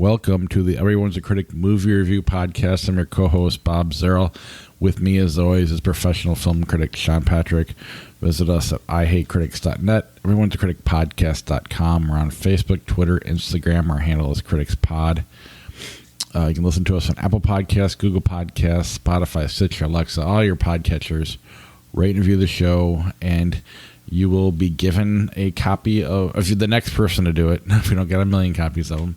welcome to the Everyone's a Critic movie review podcast. I'm your co-host, Bob Zerl. With me, as always, is professional film critic Sean Patrick. Visit us at ihatecritics.net, Everyone's a Critic podcast.com. We're on Facebook, Twitter, Instagram. Our handle is CriticsPod. You can listen to us on Apple Podcasts, Google Podcasts, Spotify, Stitcher, Alexa, all your podcatchers. Rate and review the show, and you will be given a copy of, if you're the next person to do it, if we don't get a million copies of them,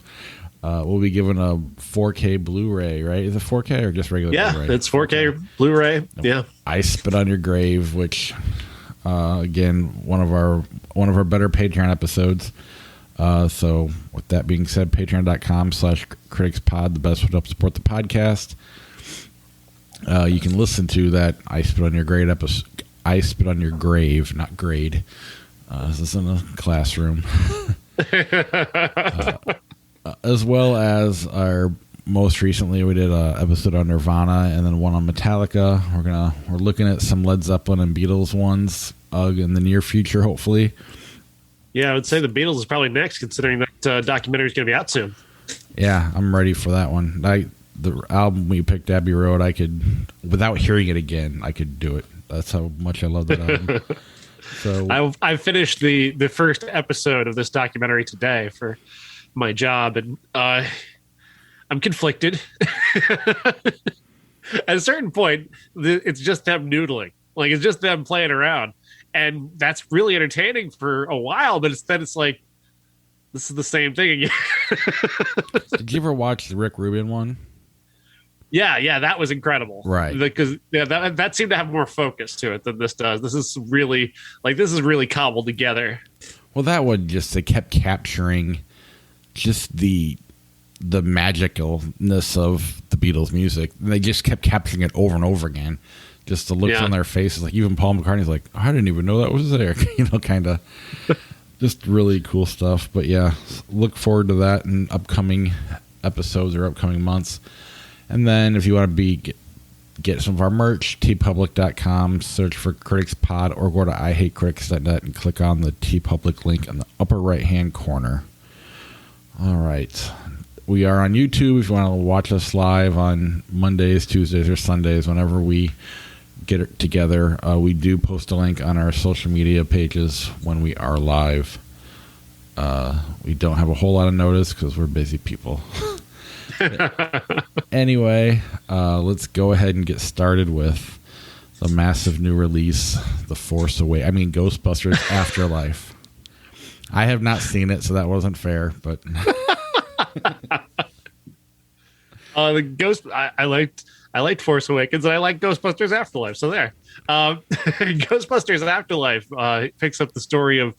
we'll be given a 4K Blu-ray, right? Is it 4K or just regular Blu-ray? Yeah, it's 4K Blu-ray. Yeah. I Spit on Your Grave, which, again, one of our better Patreon episodes. So with that being said, patreon.com/criticspod, the best way to help support the podcast. You can listen to that I Spit on Your Grave episode. I Spit on Your Grave, not grade. This is in a classroom. As well as our most recently, we did an episode on Nirvana and then one on Metallica. We're looking at some Led Zeppelin and Beatles ones in the near future, hopefully. Yeah, I would say the Beatles is probably next, considering that documentary is going to be out soon. Yeah, I'm ready for that one. The album we picked, Abbey Road, I could, without hearing it again, I could do it. That's how much I love that album. So I finished the first episode of this documentary today for my job, and I'm conflicted. At a certain point, it's just them noodling. Like, it's just them playing around. And that's really entertaining for a while, but then it's like, this is the same thing again. Did you ever watch the Rick Rubin one? Yeah, that was incredible. Right. Because that seemed to have more focus to it than this does. This is really cobbled together. Well, that one just, they kept capturing just the magicalness of the Beatles music. And they just kept capturing it over and over again. Just the looks on their faces. Like, even Paul McCartney's like, oh, I didn't even know that was there. Kind of just really cool stuff. But yeah, look forward to that in upcoming episodes or upcoming months. And then if you want to get some of our merch, tpublic.com, search for Critics Pod, or go to ihatecritics.net and click on the TeePublic link in the upper right-hand corner. All right. We are on YouTube if you want to watch us live on Mondays, Tuesdays, or Sundays, whenever we get it together. We do post a link on our social media pages when we are live. We don't have a whole lot of notice because we're busy people. Anyway, let's go ahead and get started with the massive new release, Ghostbusters Afterlife. I have not seen it, so that wasn't fair, but I liked Force Awakens, and I like Ghostbusters Afterlife. So there, Ghostbusters Afterlife picks up the story of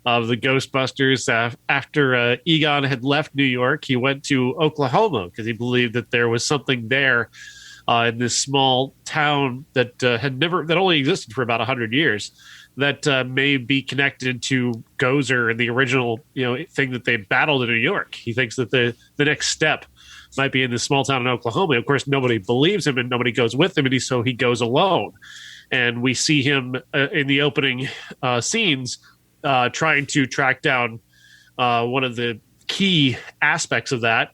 the Ghostbusters after Egon had left New York. He went to Oklahoma because he believed that there was something there in this small town that only existed for about 100 years. That may be connected to Gozer and the original, thing that they battled in New York. He thinks that the next step might be in this small town in Oklahoma. Of course, nobody believes him and nobody goes with him, and so he goes alone. And we see him in the opening scenes trying to track down one of the key aspects of that,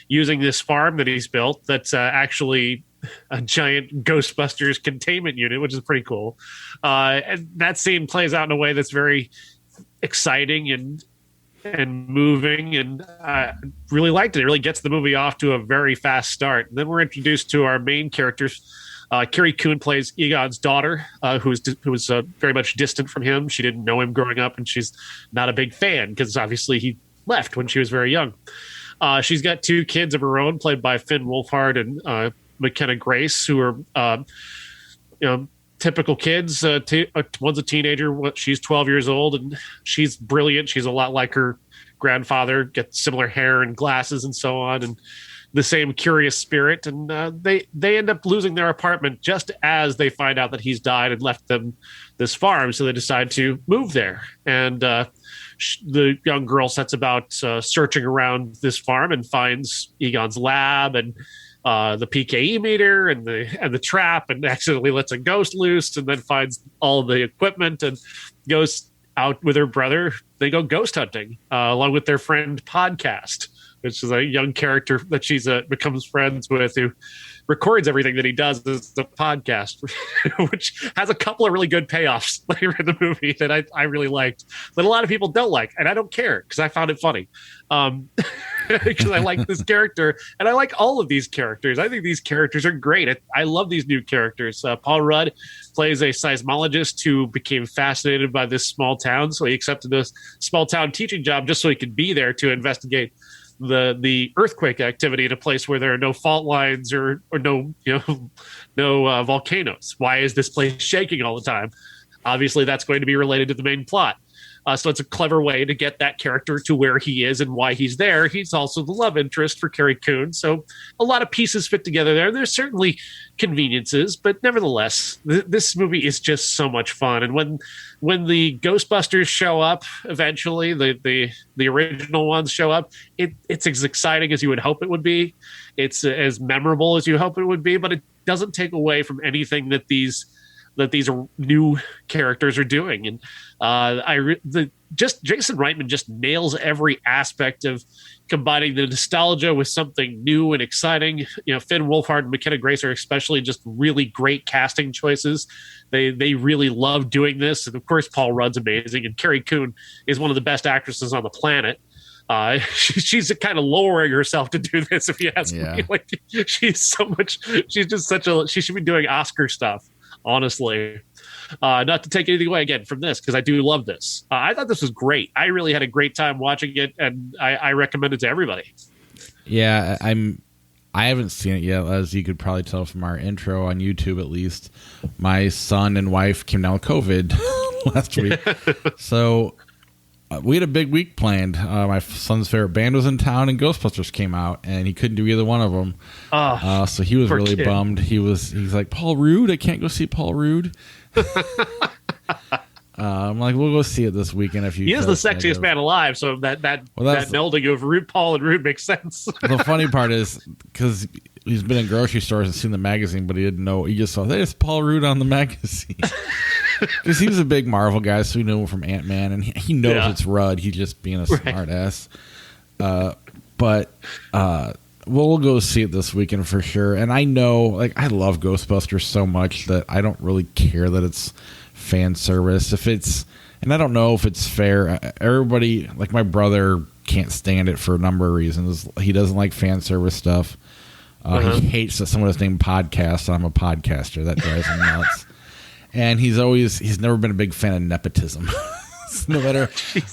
using this farm that he's built that's actually a giant Ghostbusters containment unit, which is pretty cool. And that scene plays out in a way that's very exciting and moving, and I really liked it. It really gets the movie off to a very fast start. And then we're introduced to our main characters. Carrie Coon plays Egon's daughter, who was very much distant from him. She didn't know him growing up, and she's not a big fan because obviously he left when she was very young. She's got two kids of her own, played by Finn Wolfhard and McKenna Grace, who are typical kids. One's a teenager. She's 12 years old, and she's brilliant. She's a lot like her grandfather, gets similar hair and glasses and so on, and the same curious spirit. And they end up losing their apartment just as they find out that he's died and left them this farm. So they decide to move there. And the young girl sets about searching around this farm and finds Egon's lab and the PKE meter and the trap, and accidentally lets a ghost loose, and then finds all the equipment and goes out with her brother. They go ghost hunting along with their friend Podcast, which is a young character that she's becomes friends with, who records everything that he does as a podcast, which has a couple of really good payoffs later in the movie that I really liked, that a lot of people don't like, and I don't care because I found it funny. Because I like this character, and I like all of these characters. I think these characters are great. I love these new characters. Paul Rudd plays a seismologist who became fascinated by this small town, so he accepted this small town teaching job just so he could be there to investigate the earthquake activity in a place where there are no fault lines or no volcanoes. Why is this place shaking all the time? Obviously, that's going to be related to the main plot. So it's a clever way to get that character to where he is and why he's there. He's also the love interest for Carrie Coon. So a lot of pieces fit together there. There's certainly conveniences, but nevertheless, this movie is just so much fun. And when the Ghostbusters show up, eventually, the original ones show up, it's as exciting as you would hope it would be. It's as memorable as you hope it would be, but it doesn't take away from anything that these new characters are doing. And Jason Reitman just nails every aspect of combining the nostalgia with something new and exciting. Finn Wolfhard and McKenna Grace are especially just really great casting choices. They really love doing this. And of course, Paul Rudd's amazing. And Carrie Coon is one of the best actresses on the planet. She's kind of lowering herself to do this, if you ask me. Like, she should be doing Oscar stuff, honestly. Not to take anything away again from this, because I do love this. I thought this was great. I really had a great time watching it, and I recommend it to everybody. Yeah, I haven't seen it yet, as you could probably tell from our intro on YouTube, at least. My son and wife came down with COVID last week, so we had a big week planned. My son's favorite band was in town, and Ghostbusters came out, and he couldn't do either one of them. So he was really bummed. He's like, Paul Rudd? I can't go see Paul Rudd. I'm like, we'll go see it this weekend. He is the sexiest man alive, so that melding of Paul and Rudd makes sense. The funny part is, because he's been in grocery stores and seen the magazine, but he didn't know. He just saw, there's Paul Rudd on the magazine. Because he was a big Marvel guy, so he knew him from Ant-Man, and he knows it's Rudd. He's just being a smart ass. But we'll go see it this weekend for sure. And I know, like, I love Ghostbusters so much that I don't really care that it's fan service. And I don't know if it's fair. Everybody, like my brother, can't stand it for a number of reasons. He doesn't like fan service stuff. He hates that someone is named podcast, and I'm a podcaster. That drives him nuts. And he's never been a big fan of nepotism. No matter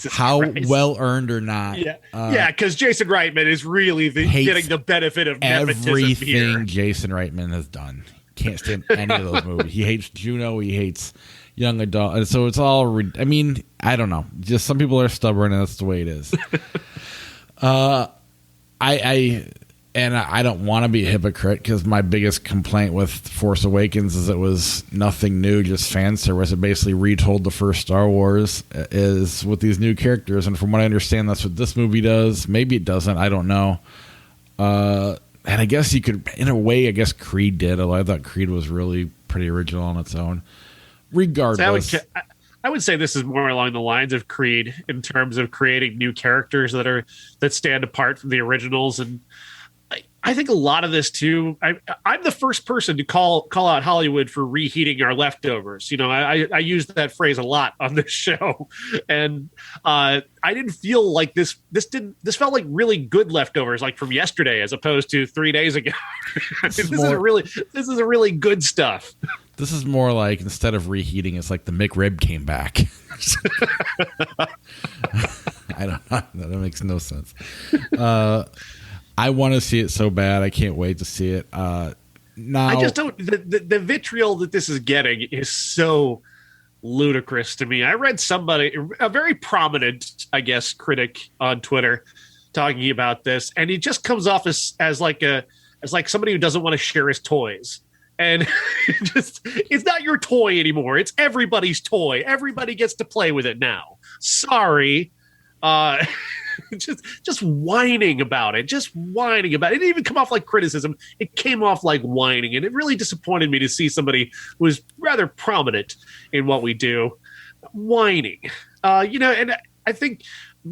how well earned or not. Because Jason Reitman is really getting the benefit of nepotism everything here. Jason Reitman has done. Can't stand any of those movies. He hates Juno. He hates young adult. And so it's all, I don't know. Just some people are stubborn, and that's the way it is. I don't want to be a hypocrite, because my biggest complaint with Force Awakens is it was nothing new, just fan service. It basically retold the first Star Wars is with these new characters. And from what I understand, that's what this movie does. Maybe it doesn't. I don't know. And I guess you could, in a way, Creed did. Although I thought Creed was really pretty original on its own. Regardless. I would say this is more along the lines of Creed in terms of creating new characters that stand apart from the originals. And I think a lot of this too. I'm the first person to call out Hollywood for reheating our leftovers. I use that phrase a lot on this show, and I didn't feel like this felt like really good leftovers, like from yesterday, as opposed to 3 days ago. This is a really good stuff. This is more like, instead of reheating, it's like the McRib came back. I don't know. That makes no sense. I want to see it so bad. I can't wait to see it. Now, I just don't. The vitriol that this is getting is so ludicrous to me. I read a very prominent, I guess, critic on Twitter talking about this, and he just comes off as somebody who doesn't want to share his toys. And it's not your toy anymore. It's everybody's toy. Everybody gets to play with it now. Sorry. Just whining about it. It didn't even come off like criticism. It came off like whining, and it really disappointed me to see somebody who is rather prominent in what we do whining. And I think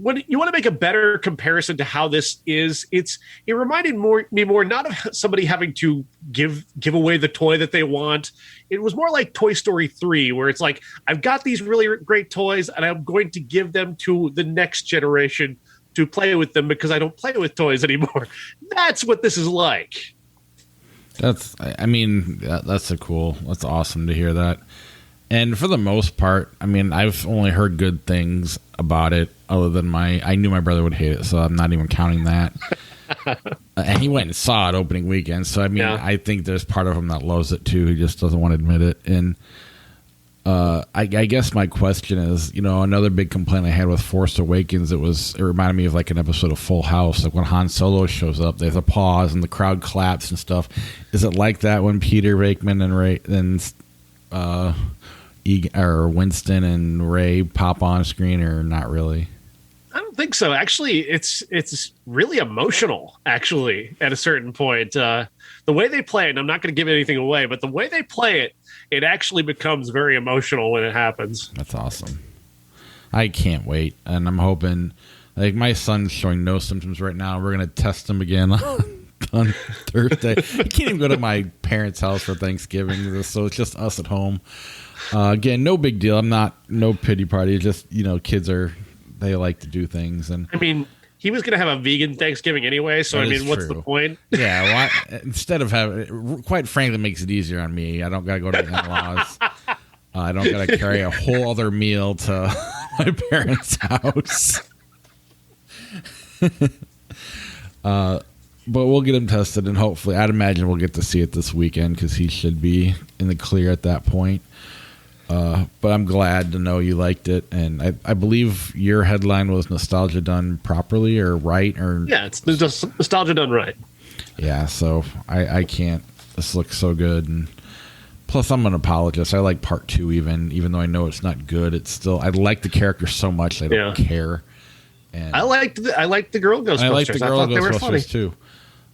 when you want to make a better comparison to how this is, it reminded me more not of somebody having to give away the toy that they want. It was more like Toy Story 3, where it's like, I've got these really great toys and I'm going to give them to the next generation to play with them because I don't play with toys anymore. That's what this is like. That's awesome to hear that. And for the most part, I mean, I've only heard good things about it, other than I knew my brother would hate it, so I'm not even counting that. And he went and saw it opening weekend, so I mean, yeah. I think there's part of him that loves it too. He just doesn't want to admit it. And I guess my question is, another big complaint I had with Force Awakens, it reminded me of like an episode of Full House, like when Han Solo shows up, there's a pause and the crowd claps and stuff. Is it like that when Peter Venkman and Winston and Ray pop on screen, or not really? I don't think so. Actually, it's really emotional, actually, at a certain point. The way they play it, and I'm not going to give anything away, but the way they play it, it actually becomes very emotional when it happens. That's awesome. I can't wait. And I'm hoping, like, my son's showing no symptoms right now. We're going to test him again on Thursday. I can't even go to my parents' house for Thanksgiving, so it's just us at home. Again, no big deal. No pity party. Just, kids they like to do things. And I mean, he was going to have a vegan Thanksgiving anyway, so I mean, what's the point? Yeah, instead of having, quite frankly, it makes it easier on me. I don't got to go to the in-laws. I don't got to carry a whole other meal to my parents' house. But we'll get him tested, and hopefully, I'd imagine we'll get to see it this weekend because he should be in the clear at that point. But I'm glad to know you liked it, and I believe your headline was nostalgia done properly or right, or yeah, it's just nostalgia done right. Yeah, so I can't. This looks so good, and plus I'm an apologist. I like part 2 even though I know it's not good. It's still, I like the character so much I don't care. And I liked the girl Ghostbusters. I liked the girl Ghostbusters too.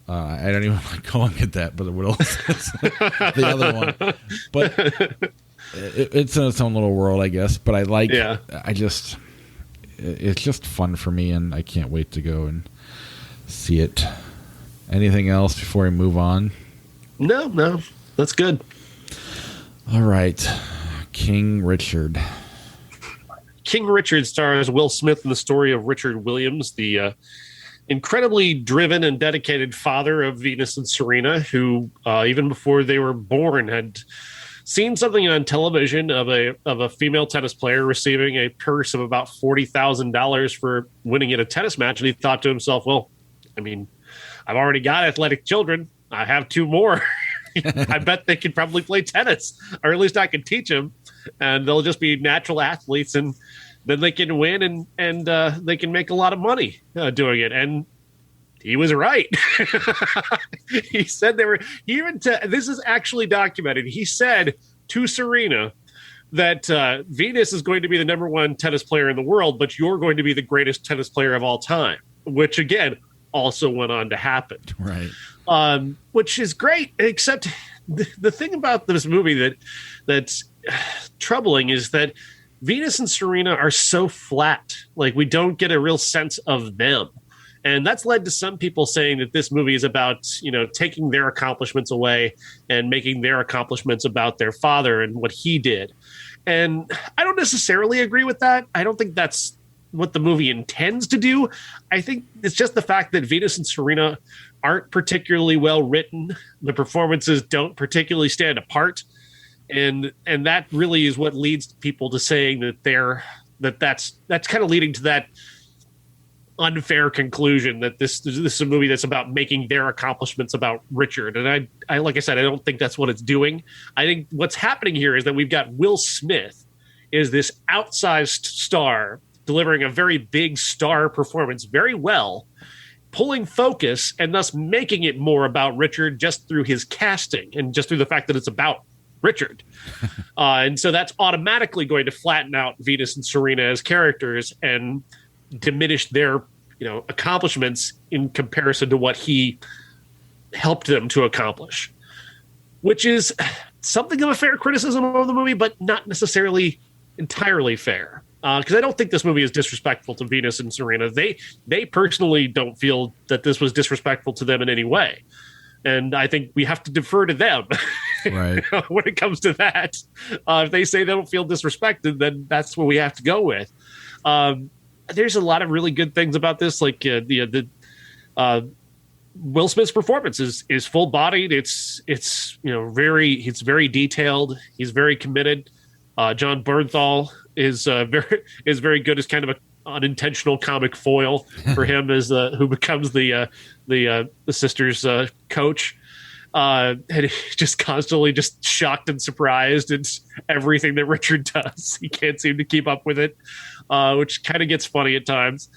I don't even like calling it that, but what else is the other one? But it's in its own little world, I guess. But I like. Yeah. It's just fun for me, and I can't wait to go and see it. Anything else before we move on? No, that's good. All right, King Richard. King Richard stars Will Smith in the story of Richard Williams, the incredibly driven and dedicated father of Venus and Serena, who even before they were born had seen something on television of a female tennis player receiving a purse of about $40,000 for winning at a tennis match, and he thought to himself, well, I mean, I've already got athletic children. I have 2 more. I bet they could probably play tennis, or at least I could teach them, and they'll just be natural athletes, and then they can win and they can make a lot of money doing it. And he was right. He said this is actually documented. He said to Serena that Venus is going to be the number 1 tennis player in the world, but you're going to be the greatest tennis player of all time, which again also went on to happen. Right. Which is great, except the thing about this movie that's troubling is that Venus and Serena are so flat. Like, we don't get a real sense of them. And that's led to some people saying that this movie is about, taking their accomplishments away and making their accomplishments about their father and what he did. And I don't necessarily agree with that. I don't think that's what the movie intends to do. I think it's just the fact that Venus and Serena aren't particularly well written. The performances don't particularly stand apart. And that really is what leads people to saying that that's kind of leading to that unfair conclusion that this is a movie that's about making their accomplishments about Richard. And I like I said, I don't think that's what it's doing. I think what's happening here is that we've got Will Smith is this outsized star delivering a very big star performance very well, pulling focus and thus making it more about Richard just through his casting and just through the fact that it's about Richard. And so that's automatically going to flatten out Venus and Serena as characters and diminish their accomplishments in comparison to what he helped them to accomplish, which is something of a fair criticism of the movie, but not necessarily entirely fair. because I don't think this movie is disrespectful to Venus and Serena. They personally don't feel that this was disrespectful to them in any way. And I think we have to defer to them right. when it comes to that. If they say they don't feel disrespected, then that's what we have to go with. There's a lot of really good things about this, like Will Smith's performance is full bodied. It's very detailed. He's very committed. John Bernthal is very good as kind of an unintentional comic foil for him as who becomes the sisters' coach. And he's just constantly just shocked and surprised at everything that Richard does. He can't seem to keep up with it, which kind of gets funny at times.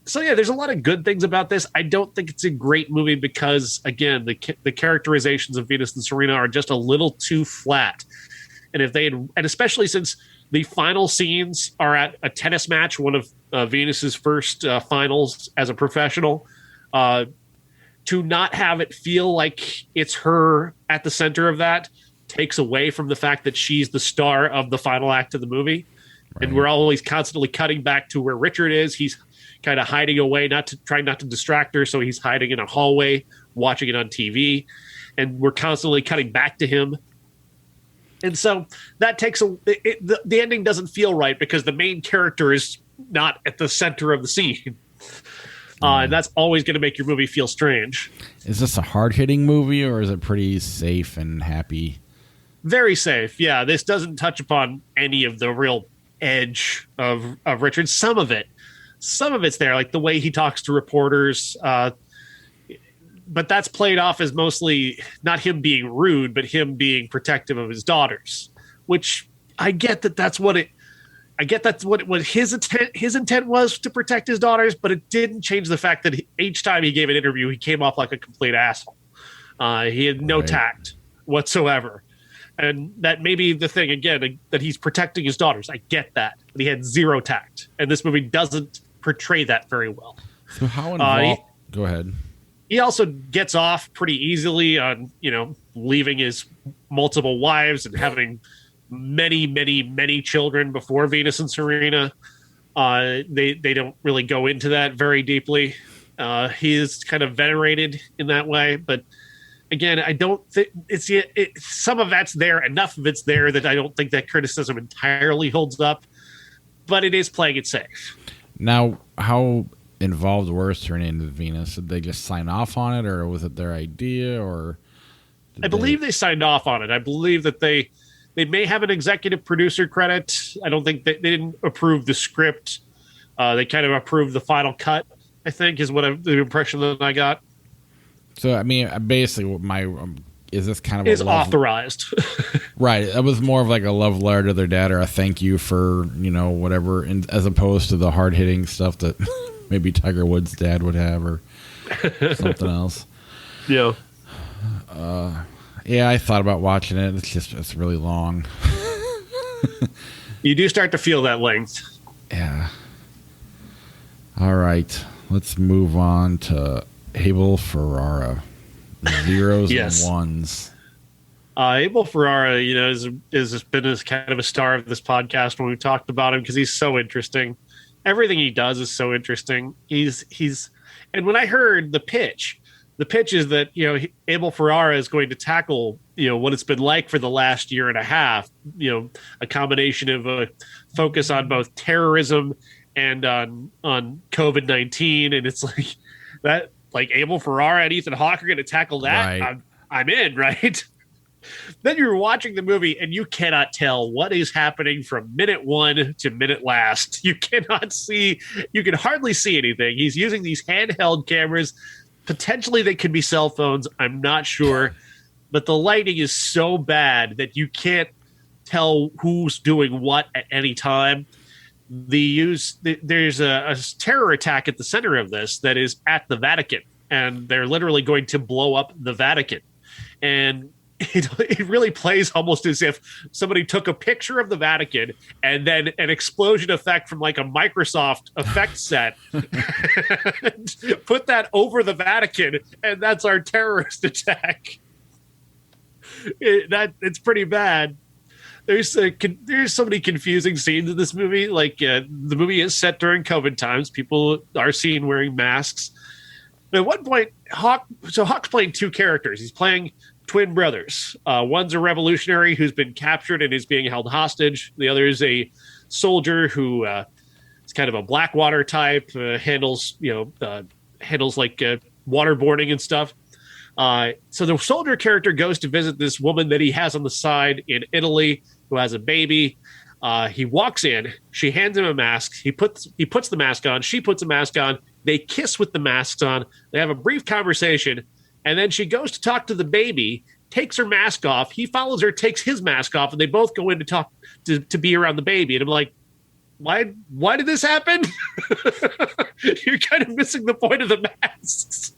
So yeah, there's a lot of good things about this. I don't think it's a great movie because, again, the characterizations of Venus and Serena are just a little too flat. And and especially since the final scenes are at a tennis match, one of Venus's first finals as a professional, to not have it feel like it's her at the center of that takes away from the fact that she's the star of the final act of the movie. Right. And we're always constantly cutting back to where Richard is. He's kind of hiding away, trying not to distract her. So he's hiding in a hallway, watching it on TV. And we're constantly cutting back to him. And so that takes the ending doesn't feel right because the main character is not at the center of the scene. And that's always going to make your movie feel strange. Is this a hard-hitting movie, or is it pretty safe and happy? Very safe, yeah. This doesn't touch upon any of the real edge of Richard. Some of it's there, like the way he talks to reporters. But that's played off as mostly not him being rude, but him being protective of his daughters, which I get that's what his intent was, to protect his daughters, but it didn't change the fact that each time he gave an interview, he came off like a complete asshole. He had no tact whatsoever. And that may be the thing, again, that he's protecting his daughters. I get that. But he had zero tact. And this movie doesn't portray that very well. So how involved... Go ahead. He also gets off pretty easily on, leaving his multiple wives and having many, many, many children before Venus and Serena. They don't really go into that very deeply. He is kind of venerated in that way, but again, I don't think some of that's there. Enough of it's there that I don't think that criticism entirely holds up, but it is playing it safe. Now, how involved were Serena and Venus? Did they just sign off on it, or was it their idea? Or I believe they signed off on it. I believe that they may have an executive producer credit. I don't think they didn't approve the script. They kind of approved the final cut, I think, is what the impression that I got. So, I mean, basically, is this kind of is authorized? Right. It was more of like a love letter to their dad, or a thank you for, whatever, as opposed to the hard hitting stuff that maybe Tiger Woods' dad would have, or something else. Yeah. Yeah, I thought about watching it. It's really long. You do start to feel that length. Yeah. All right. Let's move on to Abel Ferrara. Zeros yes. and ones. Abel Ferrara, has been as kind of a star of this podcast when we've talked about him, because he's so interesting. Everything he does is so interesting. And when I heard the pitch is that, Abel Ferrara is going to tackle, what it's been like for the last year and a half, a combination of a focus on both terrorism and on COVID-19. And it's like that, like Abel Ferrara and Ethan Hawke are going to tackle that. Right. I'm in, right? Then you're watching the movie and you cannot tell what is happening from minute one to minute last. You can hardly see anything. He's using these handheld cameras. Potentially they could be cell phones. I'm not sure. But the lighting is so bad that you can't tell who's doing what at any time. There's a terror attack at the center of this that is at the Vatican. And they're literally going to blow up the Vatican. And it really plays almost as if somebody took a picture of the Vatican and then an explosion effect from like a Microsoft effect set, put that over the Vatican, and that's our terrorist attack. It's pretty bad. there's so many confusing scenes in this movie. Like the movie is set during COVID times. People are seen wearing masks. At one point, Hawk's playing two characters. He's playing twin brothers. One's a revolutionary who's been captured and is being held hostage. The other is a soldier who is kind of a Blackwater type, handles like waterboarding and stuff. So the soldier character goes to visit this woman that he has on the side in Italy who has a baby. He walks in. She hands him a mask. He puts the mask on. She puts a mask on. They kiss with the masks on. They have a brief conversation. And then she goes to talk to the baby, takes her mask off. He follows her, takes his mask off, and they both go in to talk to be around the baby. And I'm like, why did this happen? You're kind of missing the point of the masks.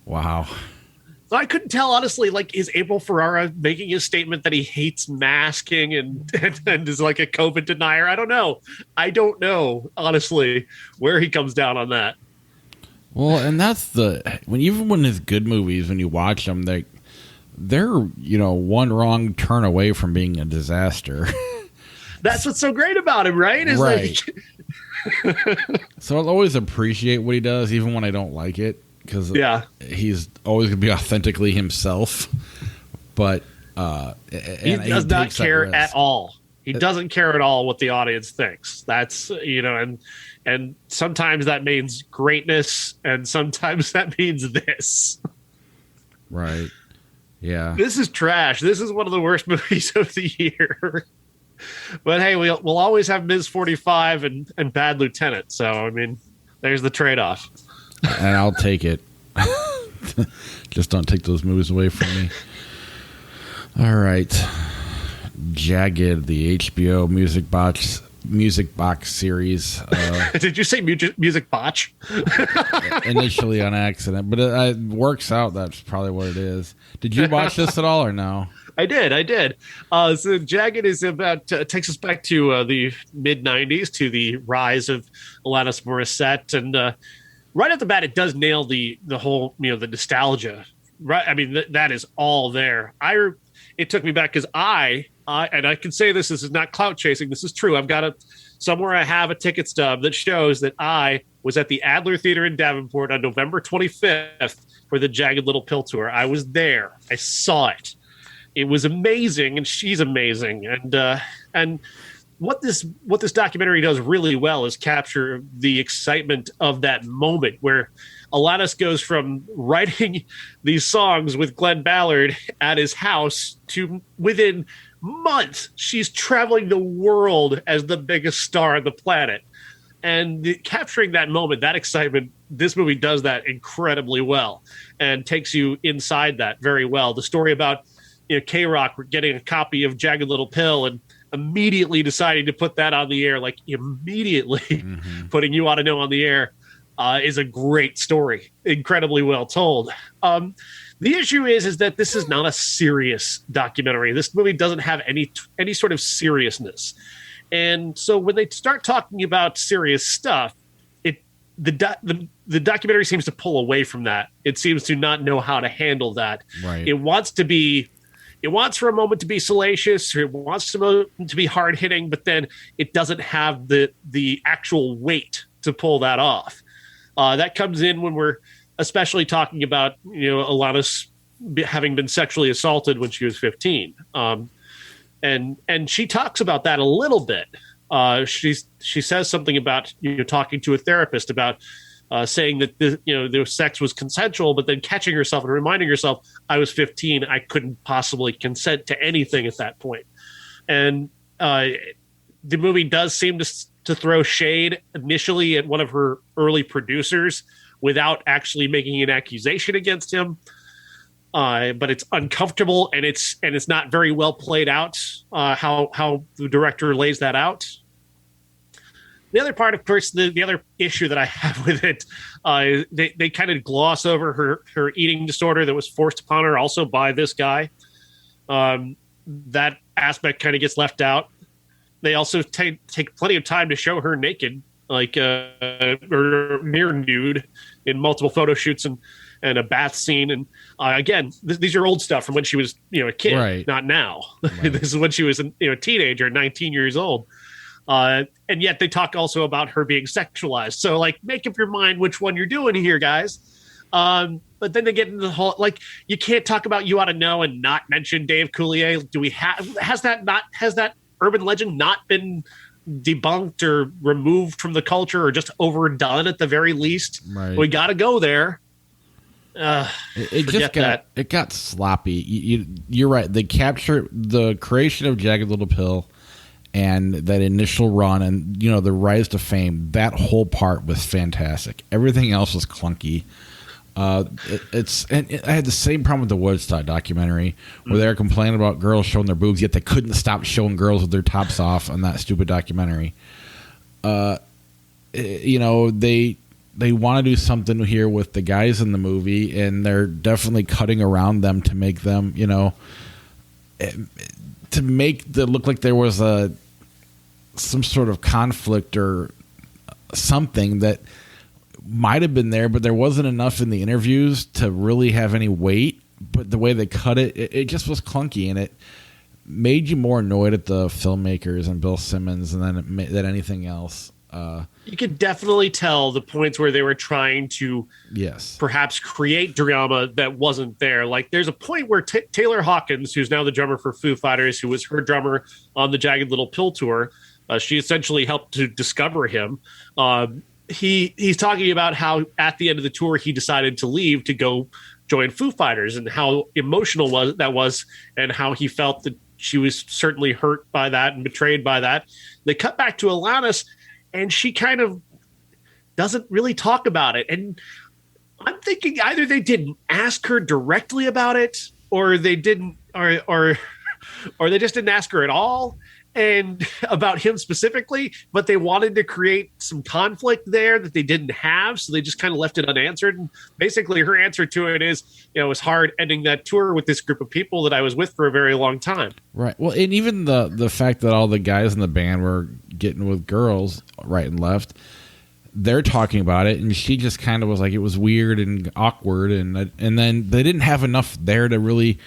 Wow. So I couldn't tell, honestly, like, is Abel Ferrara making a statement that he hates masking and is like a COVID denier? I don't know, honestly, where he comes down on that. Well, and that's even when his good movies, when you watch them, they're one wrong turn away from being a disaster. That's what's so great about him, right? Right. So I'll always appreciate what he does, even when I don't like it, because he's always going to be authentically himself. But he does not care at all. He doesn't care at all what the audience thinks. That's and sometimes that means greatness, and sometimes that means this. Right. Yeah. This is trash. This is one of the worst movies of the year. But hey, we'll always have Ms. 45 and Bad Lieutenant. So, I mean, there's the trade-off. And I'll take it. Just don't take those movies away from me. All right. Jagged, the HBO music box series. Did you say music botch? Initially on accident, but it works out. That's probably what it is. Did you watch this at all or no? I did. So Jagged is takes us back to the mid 90s, to the rise of Alanis Morissette, and right off the bat, it does nail the whole the nostalgia. Right, I mean that is all there. It took me back because I and I can say this is not clout chasing. This is true. I've got somewhere I have a ticket stub that shows that I was at the Adler Theater in Davenport on November 25th for the Jagged Little Pill tour. I was there. I saw it. It was amazing, and she's amazing. And what this documentary does really well is capture the excitement of that moment where Alanis goes from writing these songs with Glenn Ballard at his house to within months, she's traveling the world as the biggest star on the planet. And capturing that moment, that excitement, this movie does that incredibly well and takes you inside that very well. The story about K-Rock getting a copy of Jagged Little Pill and immediately deciding to put that on the air, like immediately putting You Ought to Know on the air, is a great story, incredibly well told. The issue is that this is not a serious documentary. This movie doesn't have any sort of seriousness. And so when they start talking about serious stuff, the documentary seems to pull away from that. It seems to not know how to handle that. Right. It wants for a moment to be salacious, or it wants to be hard hitting, but then it doesn't have the actual weight to pull that off. That comes in when we're especially talking about Alanis having been sexually assaulted when she was 15, and she talks about that a little bit. She says something about talking to a therapist about saying that the sex was consensual, but then catching herself and reminding herself, I was 15, I couldn't possibly consent to anything at that point. And the movie does seem to throw shade initially at one of her early producers without actually making an accusation against him. But it's uncomfortable, and it's not very well played out, how the director lays that out. The other part, of course, the other issue that I have with it, they kind of gloss over her eating disorder that was forced upon her also by this guy. That aspect kind of gets left out. They also take plenty of time to show her naked, or near nude, in multiple photo shoots, and and a bath scene. And again, these are old stuff from when she was, a kid, right. Not now. Right. This is when she was a teenager, 19 years old. And yet they talk also about her being sexualized. So like, make up your mind which one you're doing here, guys. But then they get into the whole, like, you can't talk about You Ought to Know and not mention Dave Coulier. Do we has that urban legend not been debunked or removed from the culture, or just overdone at the very least? Right. We got to go there. It got sloppy. You're right. They capture the creation of Jagged Little Pill and that initial run and, the rise to fame. That whole part was fantastic. Everything else was clunky. I had the same problem with the Woodstock documentary where they were complaining about girls showing their boobs, yet they couldn't stop showing girls with their tops off on that stupid documentary. They want to do something here with the guys in the movie, and they're definitely cutting around them to make them, to make it look like there was some sort of conflict or something that might have been there, but there wasn't enough in the interviews to really have any weight. But the way they cut it just was clunky, and it made you more annoyed at the filmmakers and Bill Simmons than anything else. You could definitely tell the points where they were trying to perhaps create drama that wasn't there. Like there's a point where Taylor Hawkins, who's now the drummer for Foo Fighters, who was her drummer on the Jagged Little Pill tour, she essentially helped to discover him. He's talking about how at the end of the tour he decided to leave to go join Foo Fighters, and how emotional that was, and how he felt that she was certainly hurt by that and betrayed by that. They cut back to Alanis, and she kind of doesn't really talk about it. And I'm thinking either they didn't ask her directly about it, or they didn't, or they just didn't ask her at all, and about him specifically, but they wanted to create some conflict there that they didn't have. So they just kind of left it unanswered. And basically her answer to it is, it was hard ending that tour with this group of people that I was with for a very long time. Right. Well, and even the fact that all the guys in the band were getting with girls right and left, they're talking about it, and she just kind of was like, it was weird and awkward, and then they didn't have enough there to really.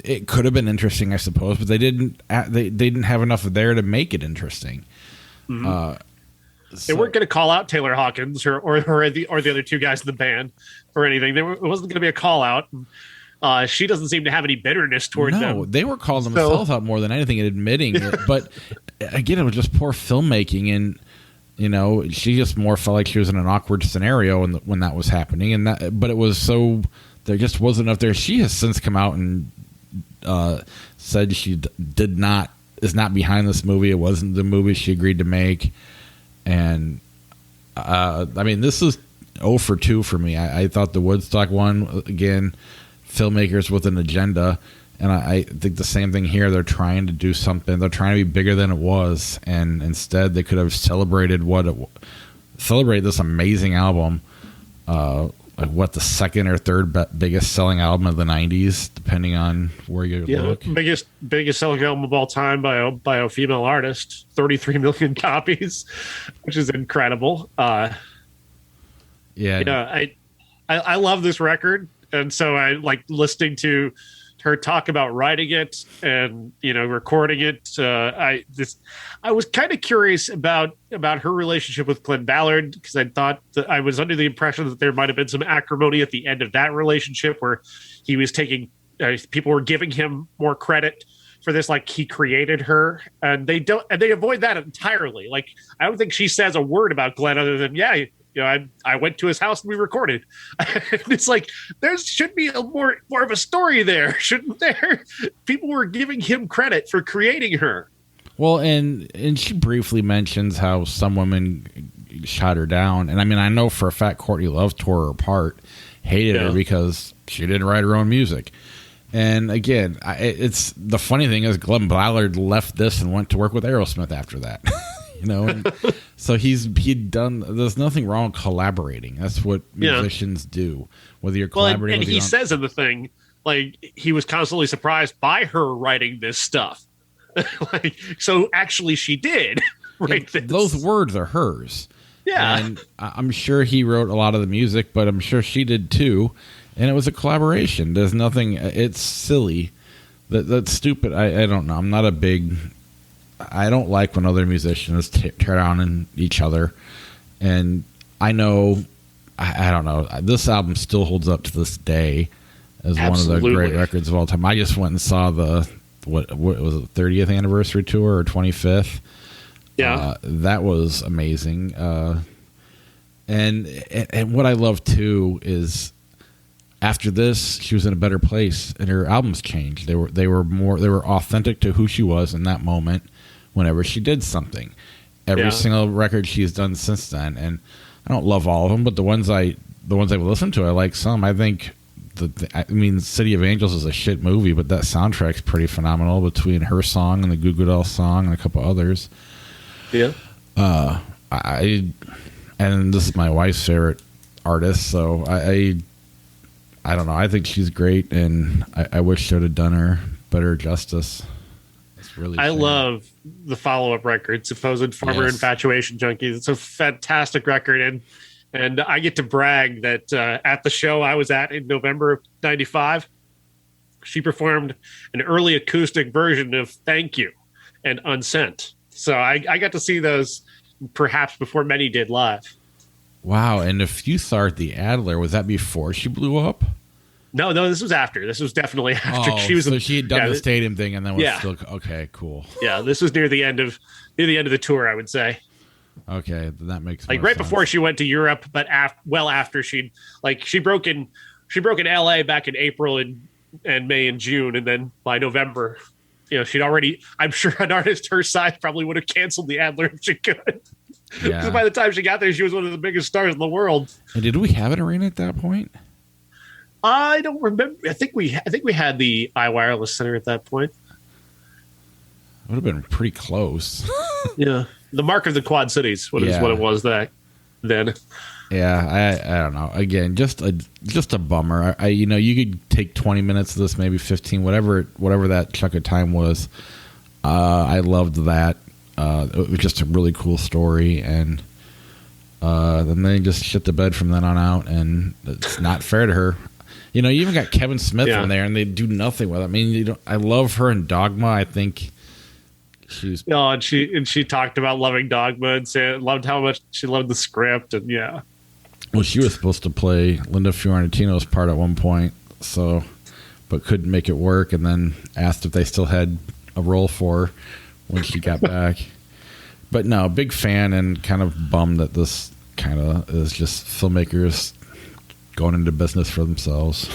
It could have been interesting, I suppose, but they didn't. They didn't have enough there to make it interesting. Mm-hmm. They weren't going to call out Taylor Hawkins or the other two guys in the band or anything. It wasn't going to be a call out. She doesn't seem to have any bitterness toward them. No, they were calling themselves out more than anything and admitting it. But again, it was just poor filmmaking, and she just more felt like she was in an awkward scenario when that was happening. But it was so. There just wasn't enough there. She has since come out and said she is not behind this movie. It wasn't the movie she agreed to make. And this is 0 for 2 for me. I thought the Woodstock one, again, filmmakers with an agenda. And I think the same thing here. They're trying to do something. They're trying to be bigger than it was. And instead they could have celebrated this amazing album. What the second or third biggest selling album of the 90s, depending on where you look. Biggest selling album of all time by a female artist, 33 million copies, which is incredible. I love this record, and so I like listening to her talk about writing it and recording it. I was kind of curious about her relationship with Glenn Ballard, because I thought that I was under the impression that there might have been some acrimony at the end of that relationship, where he was taking people were giving him more credit for this, like he created her, and they avoid that entirely. Like I don't think she says a word about Glenn other than I went to his house and we recorded. It's like there should be more of a story there, shouldn't there? People were giving him credit for creating her. Well, and she briefly mentions how some women shot her down, and I know for a fact Courtney Love tore her apart, hated her because she didn't write her own music. And again, it's the funny thing is Glenn Ballard left this and went to work with Aerosmith after that. And so he'd done. There's nothing wrong with collaborating. That's what musicians do. Whether you're collaborating, and he says in the thing, like he was constantly surprised by her writing this stuff. So actually, she did write this. Those words are hers. Yeah. And I'm sure he wrote a lot of the music, but I'm sure she did too. And it was a collaboration. There's nothing. It's silly. That's stupid. I don't know. I'm not a big. I don't like when other musicians tear down on each other. And I know. I don't know. This album still holds up to this day as Absolutely. one of the great records of all time. I just went and saw the what was it, 30th anniversary tour or 25th. Yeah, that was amazing. And what I love too is after this, she was in a better place, and her albums changed. They were authentic to who she was in that moment. Whenever she did something, every single record she's done since then, and I don't love all of them, but the ones I've listened to, I like some. I think City of Angels is a shit movie, but that soundtrack's pretty phenomenal between her song and the Goo Goo Dolls song and a couple others. Yeah. And this is my wife's favorite artist, so I don't know. I think she's great, and I wish she would have done her better justice. It's really. I love the follow-up record, Supposed Former Infatuation Junkies. It's a fantastic record, and I get to brag that at the show I was at in November of '95, she performed an early acoustic version of "Thank You" and "Unsent." So I got to see those perhaps before many did live. Wow! And if you thought the Adler, was that before she blew up? No, this was after. This was definitely after. So she had done the stadium thing, and then was still okay. Cool. Yeah, this was near the end of the tour, I would say. Okay, that makes right sense. Before she went to Europe, but after she broke in LA back in April and May and June, and then by November, she'd already. I'm sure an artist her size probably would have canceled the Adler if she could. Yeah. Because by the time she got there, she was one of the biggest stars in the world. And did we have an arena at that point? I don't remember. I think we had the iWireless Center at that point. Would have been pretty close. Yeah, the Mark of the Quad Cities. Is what it was then. Yeah, I don't know. Again, just a bummer. You could take 20 minutes of this, maybe 15, whatever that chunk of time was. I loved that. It was just a really cool story, and then they just shit the bed from then on out, and it's not fair to her. You even got Kevin Smith in there, and they do nothing with it. I mean, I love her in Dogma. I think she's and she talked about loving Dogma and loved how much she loved the script, and well, she was supposed to play Linda Fiorentino's part at one point, but couldn't make it work, and then asked if they still had a role for her when she got back. But no, big fan, and kind of bummed that this kind of is just filmmakers going into business for themselves.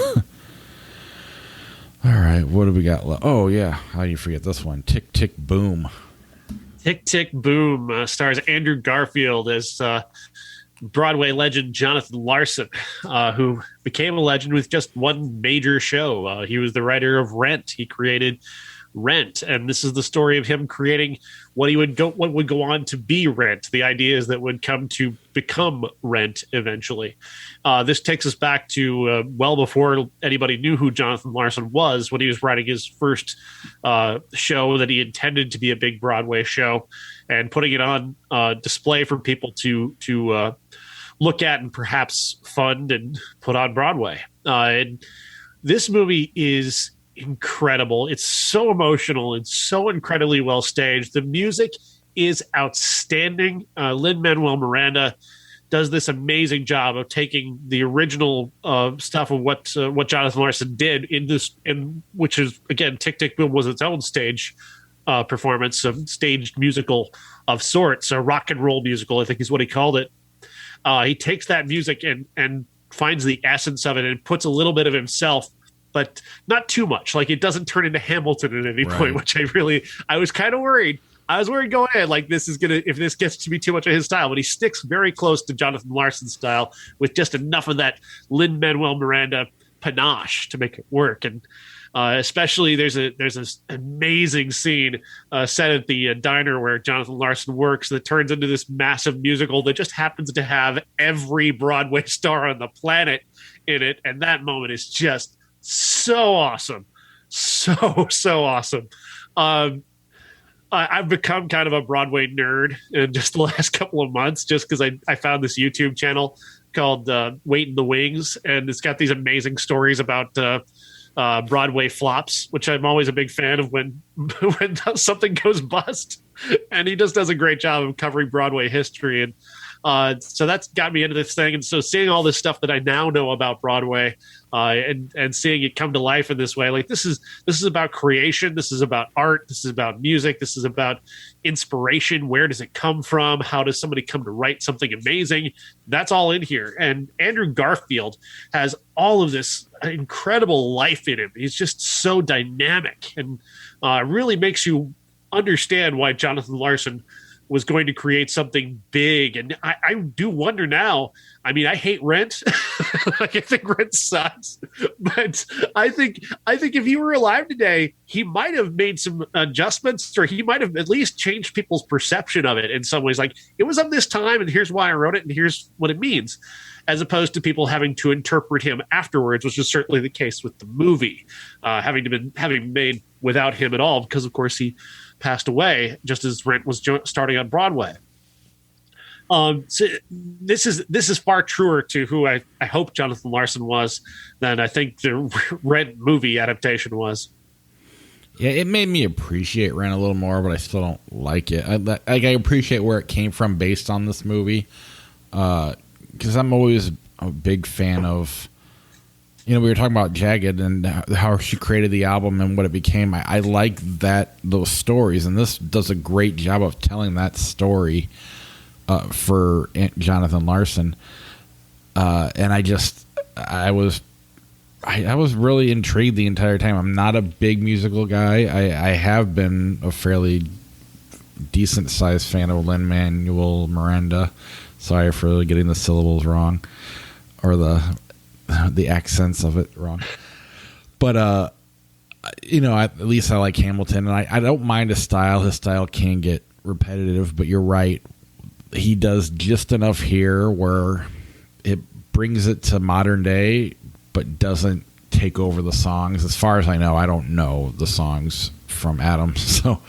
All right, what do we got left? Oh, yeah. How do you forget this one? Tick, Tick, Boom. Tick, Tick, Boom stars Andrew Garfield as Broadway legend Jonathan Larson, who became a legend with just one major show. He was the writer of Rent. He created Rent, and this is the story of him creating what would go on to be Rent, the ideas that would come to become Rent eventually. This takes us back to well before anybody knew who Jonathan Larson was, when he was writing his first show that he intended to be a big Broadway show, and putting it on display for people to look at and perhaps fund and put on Broadway. And this movie is incredible. It's so emotional and so incredibly well staged. The music is outstanding. Lin-Manuel Miranda does this amazing job of taking the original stuff of what Jonathan Larson did which is, again, Tick Tick Boom was its own stage performance, a staged musical of sorts, a rock and roll musical, I think is what he called it. He takes that music and finds the essence of it and puts a little bit of himself, but not too much. Like, it doesn't turn into Hamilton at any point, which I was kind of worried. I was worried going in, like, if this gets to be too much of his style, but he sticks very close to Jonathan Larson's style with just enough of that Lin-Manuel Miranda panache to make it work. And especially there's this amazing scene set at the diner where Jonathan Larson works that turns into this massive musical that just happens to have every Broadway star on the planet in it. And that moment is just so awesome. So awesome. I've become kind of a Broadway nerd in just the last couple of months, just because I found this YouTube channel called Wait in the Wings, and it's got these amazing stories about Broadway flops, which I'm always a big fan of when when something goes bust. And he just does a great job of covering Broadway history. And so that's got me into this thing. And so seeing all this stuff that I now know about Broadway and seeing it come to life in this way, like this is about creation. This is about art. This is about music. This is about inspiration. Where does it come from? How does somebody come to write something amazing? That's all in here. And Andrew Garfield has all of this incredible life in him. He's just so dynamic and really makes you understand why Jonathan Larson was going to create something big. And I do wonder now. I mean, I hate Rent. Like, I think Rent sucks. But I think if he were alive today, he might have made some adjustments, or he might have at least changed people's perception of it in some ways. Like, it was of this time, and here's why I wrote it, and here's what it means, as opposed to people having to interpret him afterwards, which is certainly the case with the movie, having made without him at all, because of course he passed away just as Rent was starting on Broadway. So this is far truer to who I hope Jonathan Larson was than I think the Rent movie adaptation was. Yeah, it made me appreciate Rent a little more, but I still don't like it. I appreciate where it came from based on this movie, because I'm always a big fan of, we were talking about Jagged and how she created the album and what it became. I like those stories, and this does a great job of telling that story for Jonathan Larson. And I was really intrigued the entire time. I'm not a big musical guy. I have been a fairly decent sized fan of Lin-Manuel Miranda. Sorry for getting the syllables wrong, or the accents of it wrong. But at least I like Hamilton, and I don't mind his style. His style can get repetitive, but you're right. He does just enough here where it brings it to modern day, but doesn't take over the songs. As far as I know, I don't know the songs from Adam, so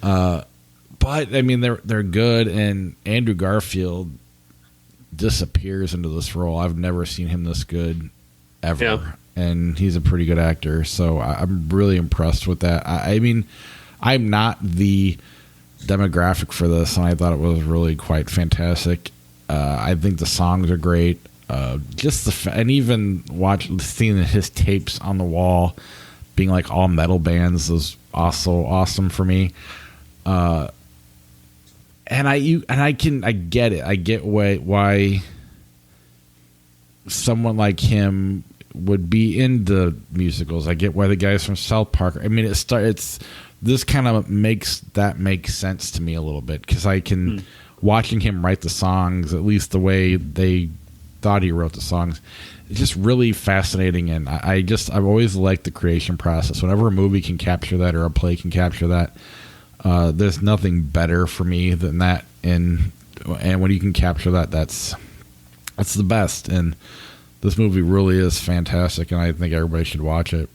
but I mean they're good, and Andrew Garfield disappears into this role. I've never seen him this good ever. Yeah. And he's a pretty good actor, so I'm really impressed with that. I mean, I'm not the demographic for this, and I thought it was really quite fantastic. I think the songs are great. And even seeing his tapes on the wall being like all metal bands was also awesome for me. And I get it. I get why someone like him would be into musicals. I get why the guys from South Park. I mean, this kind of makes sense to me a little bit, because I can watching him write the songs, at least the way they thought he wrote the songs. It's just really fascinating, and I've always liked the creation process. Whenever a movie can capture that, or a play can capture that, there's nothing better for me than that. And when you can capture that, that's the best. And this movie really is fantastic, and I think everybody should watch it.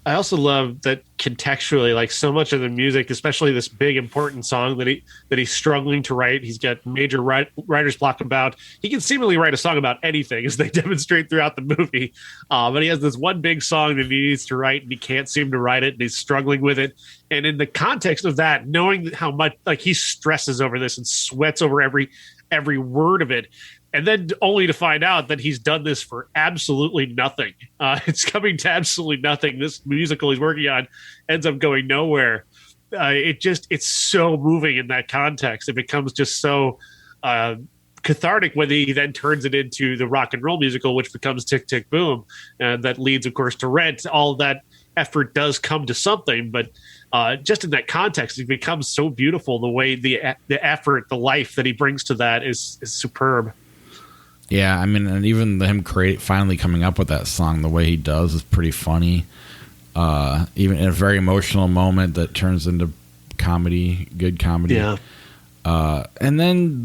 I also love that contextually, like, so much of the music, especially this big important song that he's struggling to write, he's got major writer's block about. He can seemingly write a song about anything, as they demonstrate throughout the movie. But he has this one big song that he needs to write, and he can't seem to write it, and he's struggling with it. And in the context of that, knowing how much, like, he stresses over this and sweats over every word of it, and then only to find out that he's done this for absolutely nothing. It's coming to absolutely nothing. This musical he's working on ends up going nowhere. It's so moving in that context. It becomes just so cathartic when he then turns it into the rock and roll musical, which becomes Tick, Tick, Boom. And that leads, of course, to Rent. All that effort does come to something, but just in that context, it becomes so beautiful. The way the effort, the life that he brings to that is superb. Yeah, I mean, and even him finally coming up with that song the way he does is pretty funny. Even in a very emotional moment that turns into comedy, good comedy. Yeah. And then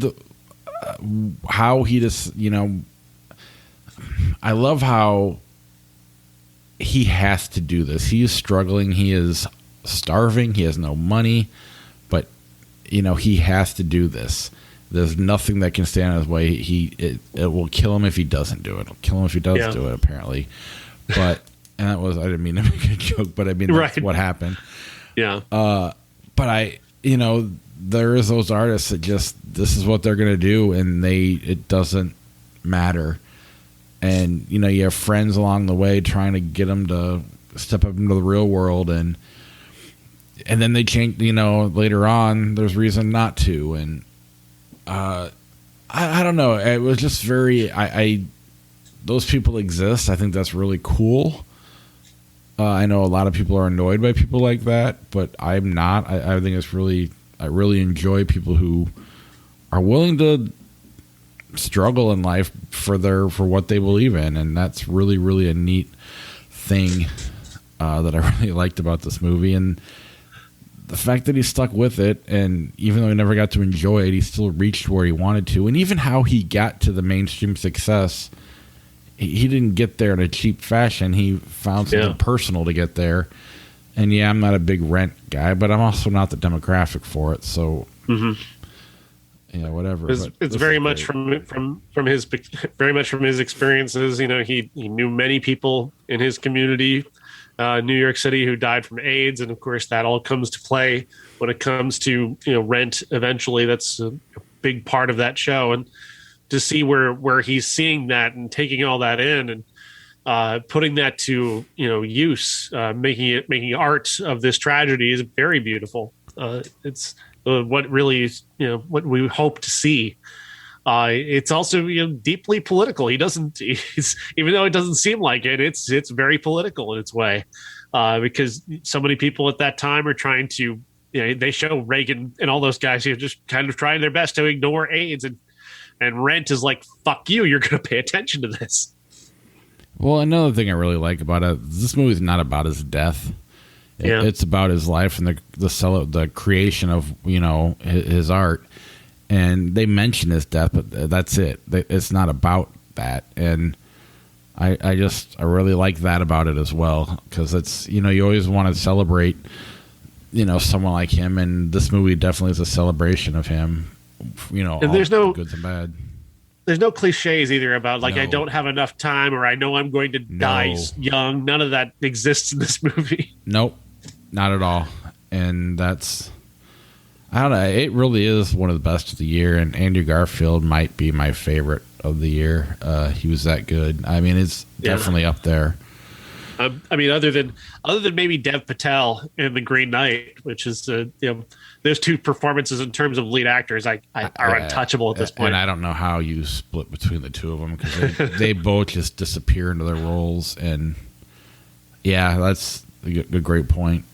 how he just, I love how he has to do this. He is struggling. He is starving. He has no money, but he has to do this. There's nothing that can stand in his way. It will kill him if he doesn't do it. It'll kill him if he does do it, apparently. But and I didn't mean to make a joke, but I mean that's what happened. Yeah. But there is those artists that just this is what they're gonna do, and it doesn't matter. And you have friends along the way trying to get them to step up into the real world, and then they change. Later on, there's reason not to, and I don't know. It was just very. Those people exist. I think that's really cool. I know a lot of people are annoyed by people like that, but I'm not. I think it's really. I really enjoy people who are willing to struggle in life for what they believe in, and that's really, really a neat thing that I really liked about this movie. And the fact that he stuck with it, and even though he never got to enjoy it, he still reached where he wanted to. And even how he got to the mainstream success, he didn't get there in a cheap fashion. He found something personal to get there. And I'm not a big Rent guy, but I'm also not the demographic for it. So, whatever. It's very much from his experiences. He knew many people in his community, New York City, who died from AIDS, and of course that all comes to play when it comes to Rent. Eventually, that's a big part of that show, and to see where he's seeing that and taking all that in and putting that to use, making art of this tragedy is very beautiful. It's what really is what we hope to see. It's also deeply political. Even though it doesn't seem like it, it's very political in its way, because so many people at that time are trying to they show Reagan and all those guys just kind of trying their best to ignore AIDS, and Rent is like, fuck you, you're going to pay attention to this. Well, another thing I really like about it, this movie is not about his death. It's about his life and the creation of his art. And they mention his death, but that's it. It's not about that. And I really like that about it as well, because it's you always want to celebrate someone like him, and this movie definitely is a celebration of him. And there's no goods and bad. There's no cliches either about I don't have enough time, or I know I'm going to die young. None of that exists in this movie. Nope, not at all. And that's, I don't know, it really is one of the best of the year, and Andrew Garfield might be my favorite of the year. He was that good. I mean, it's definitely up there. Other than maybe Dev Patel in The Green Knight, which is those two performances in terms of lead actors are untouchable at this point. And I don't know how you split between the two of them, because they both just disappear into their roles. And that's a great point.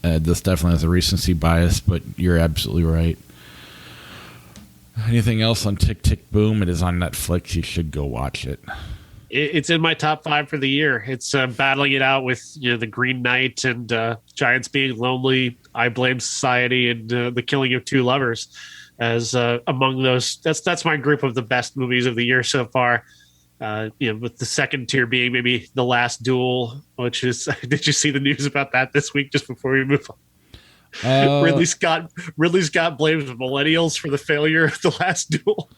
This definitely has a recency bias, but you're absolutely right. Anything else on Tick, Tick, Boom? It is on Netflix. You should go watch it. It's in my top 5 for the year. It's battling it out with The Green Knight and Giants Being Lonely, I Blame Society, and The Killing of Two Lovers as among those. That's my group of the best movies of the year so far. With the second tier being maybe The Last Duel, which is did you see the news about that this week? Just before we move on, Ridley Scott blames millennials for the failure of The Last Duel.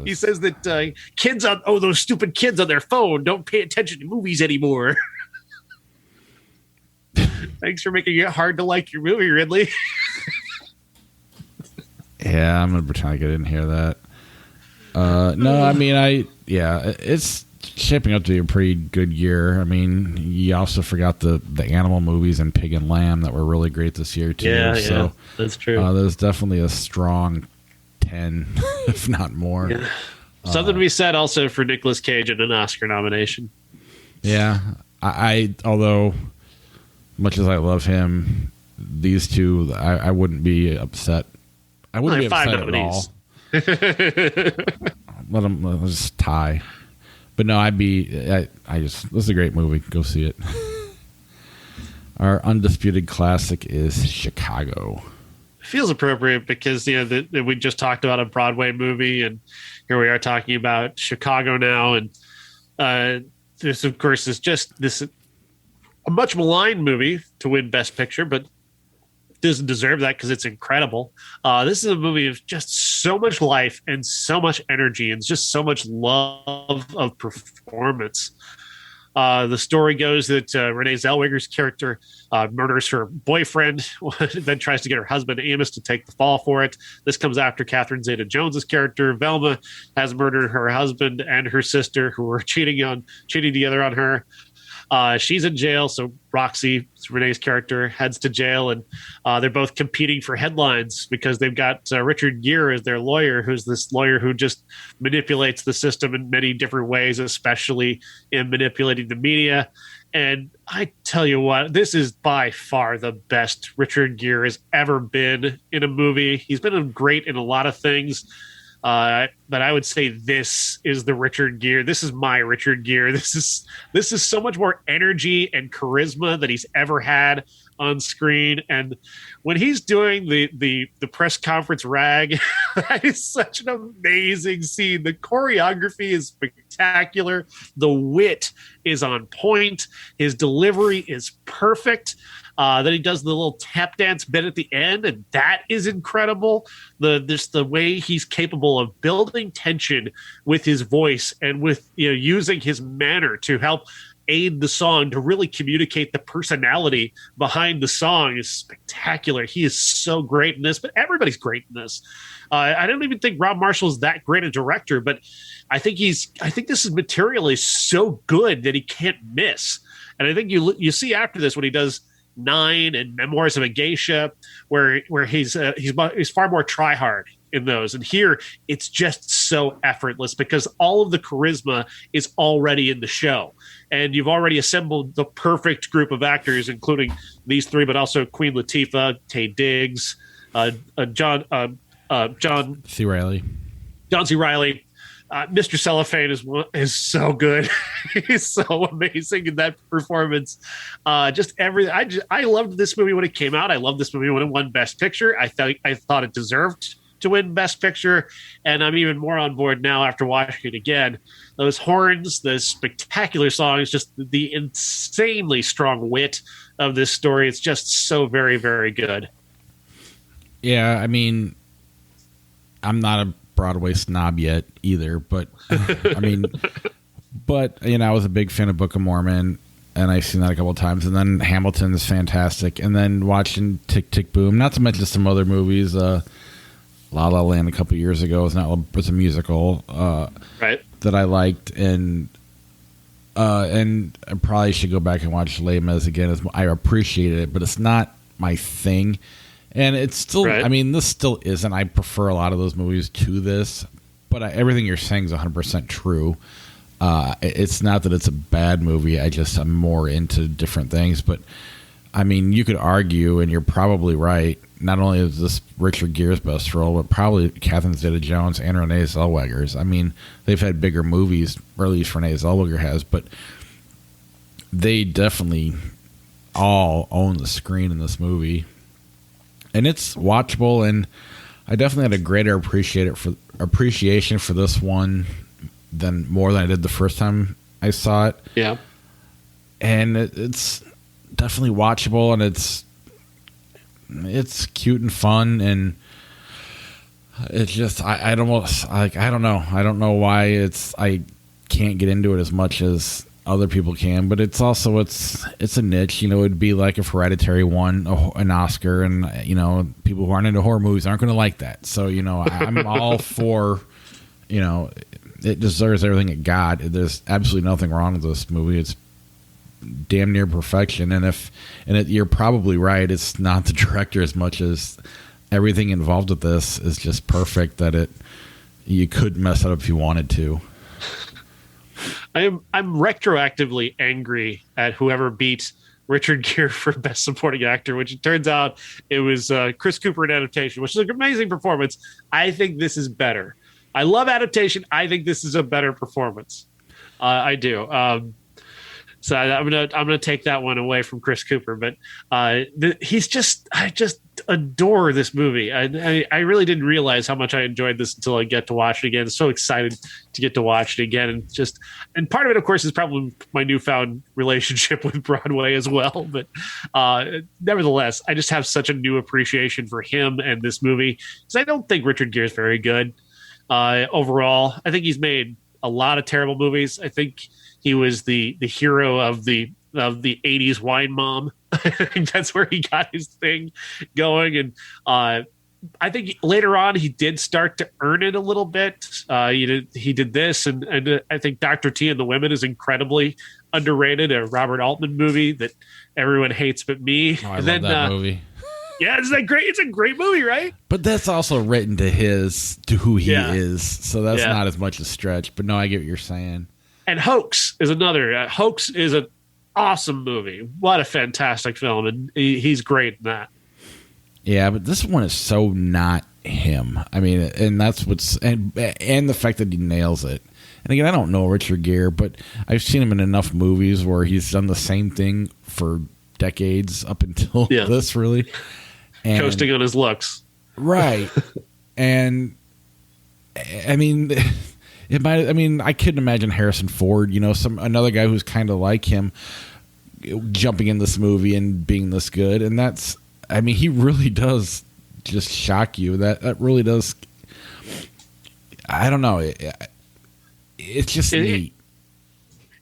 He says that those stupid kids on their phone don't pay attention to movies anymore. Thanks for making it hard to like your movie, Ridley. Yeah, I'm gonna pretend like I didn't hear that. No, I mean, it's shaping up to be a pretty good year. I mean, you also forgot the animal movies and Pig and Lamb that were really great this year too. Yeah, that's true. There's definitely a strong 10, if not more. Yeah. Something to be said also for Nicolas Cage in an Oscar nomination. Yeah, I although much as I love him, these two I wouldn't be upset. I wouldn't be upset at all. Let them just tie. But no, this is a great movie. Go see it. Our undisputed classic is Chicago. Feels appropriate because we just talked about a Broadway movie, and here we are talking about Chicago now, and this of course is just this a much maligned movie to win Best Picture, but doesn't deserve that because it's incredible. This is a movie of just so much life and so much energy and just so much love of performance. The story goes that Renee Zellweger's character murders her boyfriend, then tries to get her husband Amos to take the fall for it. This comes after Catherine Zeta-Jones's character Velma has murdered her husband and her sister, who were cheating together on her. She's in jail, so Roxy, Renee's character, heads to jail, and they're both competing for headlines because they've got Richard Gere as their lawyer, who's this lawyer who just manipulates the system in many different ways, especially in manipulating the media. And I tell you what, this is by far the best Richard Gere has ever been in a movie. He's been great in a lot of things. But I would say this is the Richard Gere. This is my Richard Gere. This is so much more energy and charisma that he's ever had on screen. And when he's doing the press conference rag, that is such an amazing scene. The choreography is spectacular. The wit is on point. His delivery is perfect. Then he does the little tap dance bit at the end, and that is incredible. The way he's capable of building tension with his voice and with using his manner to help aid the song to really communicate the personality behind the song is spectacular. He is so great in this, but everybody's great in this. I don't even think Rob Marshall is that great a director, but I think this material is so good that he can't miss. And I think you see after this when he does 9 and Memoirs of a Geisha, where he's far more try hard in those, and here it's just so effortless because all of the charisma is already in the show, and you've already assembled the perfect group of actors, including these three, but also Queen Latifah, Taye Diggs, John C. Reilly. John C. Reilly. Mr. Cellophane is so good. He's so amazing in that performance. Just everything. I loved this movie when it came out. I loved this movie when it won Best Picture. I thought it deserved to win Best Picture, and I'm even more on board now after watching it again. Those horns, those spectacular songs, just the insanely strong wit of this story. It's just so very, very good. Yeah, I mean, I'm not a Broadway snob yet either, but I mean, I was a big fan of Book of Mormon, and I've seen that a couple of times, and then Hamilton is fantastic, and then watching Tick Tick Boom, not to mention some other movies. La La Land a couple of years ago was a musical, right, that I liked, and I probably should go back and watch Les Mis again. I appreciate it, but it's not my thing. And it's still, right. I mean, this still isn't. I prefer a lot of those movies to this, but everything you're saying is 100% true. It's not that it's a bad movie. I'm more into different things. But, I mean, you could argue, and you're probably right, not only is this Richard Gere's best role, but probably Catherine Zeta-Jones and Renee Zellweger's. I mean, they've had bigger movies, or at least Renee Zellweger has, but they definitely all own the screen in this movie. And it's watchable, and I definitely had a greater appreciation for this one more than I did the first time I saw it. Yeah, and it's definitely watchable, and it's cute and fun, and it's just I don't know why I can't get into it as much as other people can, but it's also it's a niche. It'd be like if Hereditary won an Oscar, and people who aren't into horror movies aren't going to like that. So I'm all for it deserves everything it got. There's absolutely nothing wrong with this movie. It's damn near perfection, and you're probably right. It's not the director as much as everything involved with this is just perfect. That you could mess it up if you wanted to. I'm retroactively angry at whoever beat Richard Gere for Best Supporting Actor, which it turns out it was Chris Cooper in Adaptation, which is an amazing performance. I think this is better. I love Adaptation. I think this is a better performance. I do. So I'm gonna take that one away from Chris Cooper. But I just adore this movie. I really didn't realize how much I enjoyed this until I get to watch it again. So excited to get to watch it again, and part of it, of course, is probably my newfound relationship with Broadway as well. But nevertheless, I just have such a new appreciation for him and this movie, because I don't think Richard Gere is very good overall. I think he's made a lot of terrible movies. I think he was the hero of the 80s wine mom. I think that's where he got his thing going. And I think later on he did start to earn it a little bit. He did this, and I think Dr. T and the Women is incredibly underrated, a Robert Altman movie that everyone hates but me. I love that movie. Yeah, isn't that great? It's a great movie, right? But that's also written to who he is, so that's not as much a stretch. But no, I get what you're saying. And Hoax is another. Hoax is an awesome movie. What a fantastic film, and he's great in that. Yeah, but this one is so not him. I mean, and that's and the fact that he nails it. And again, I don't know Richard Gere, but I've seen him in enough movies where he's done the same thing for decades up until this, really. And, coasting on his looks. Right. And I mean, I couldn't imagine Harrison Ford, another guy who's kind of like him, jumping in this movie and being this good. And he really does just shock you. That really does. I don't know. It's just neat.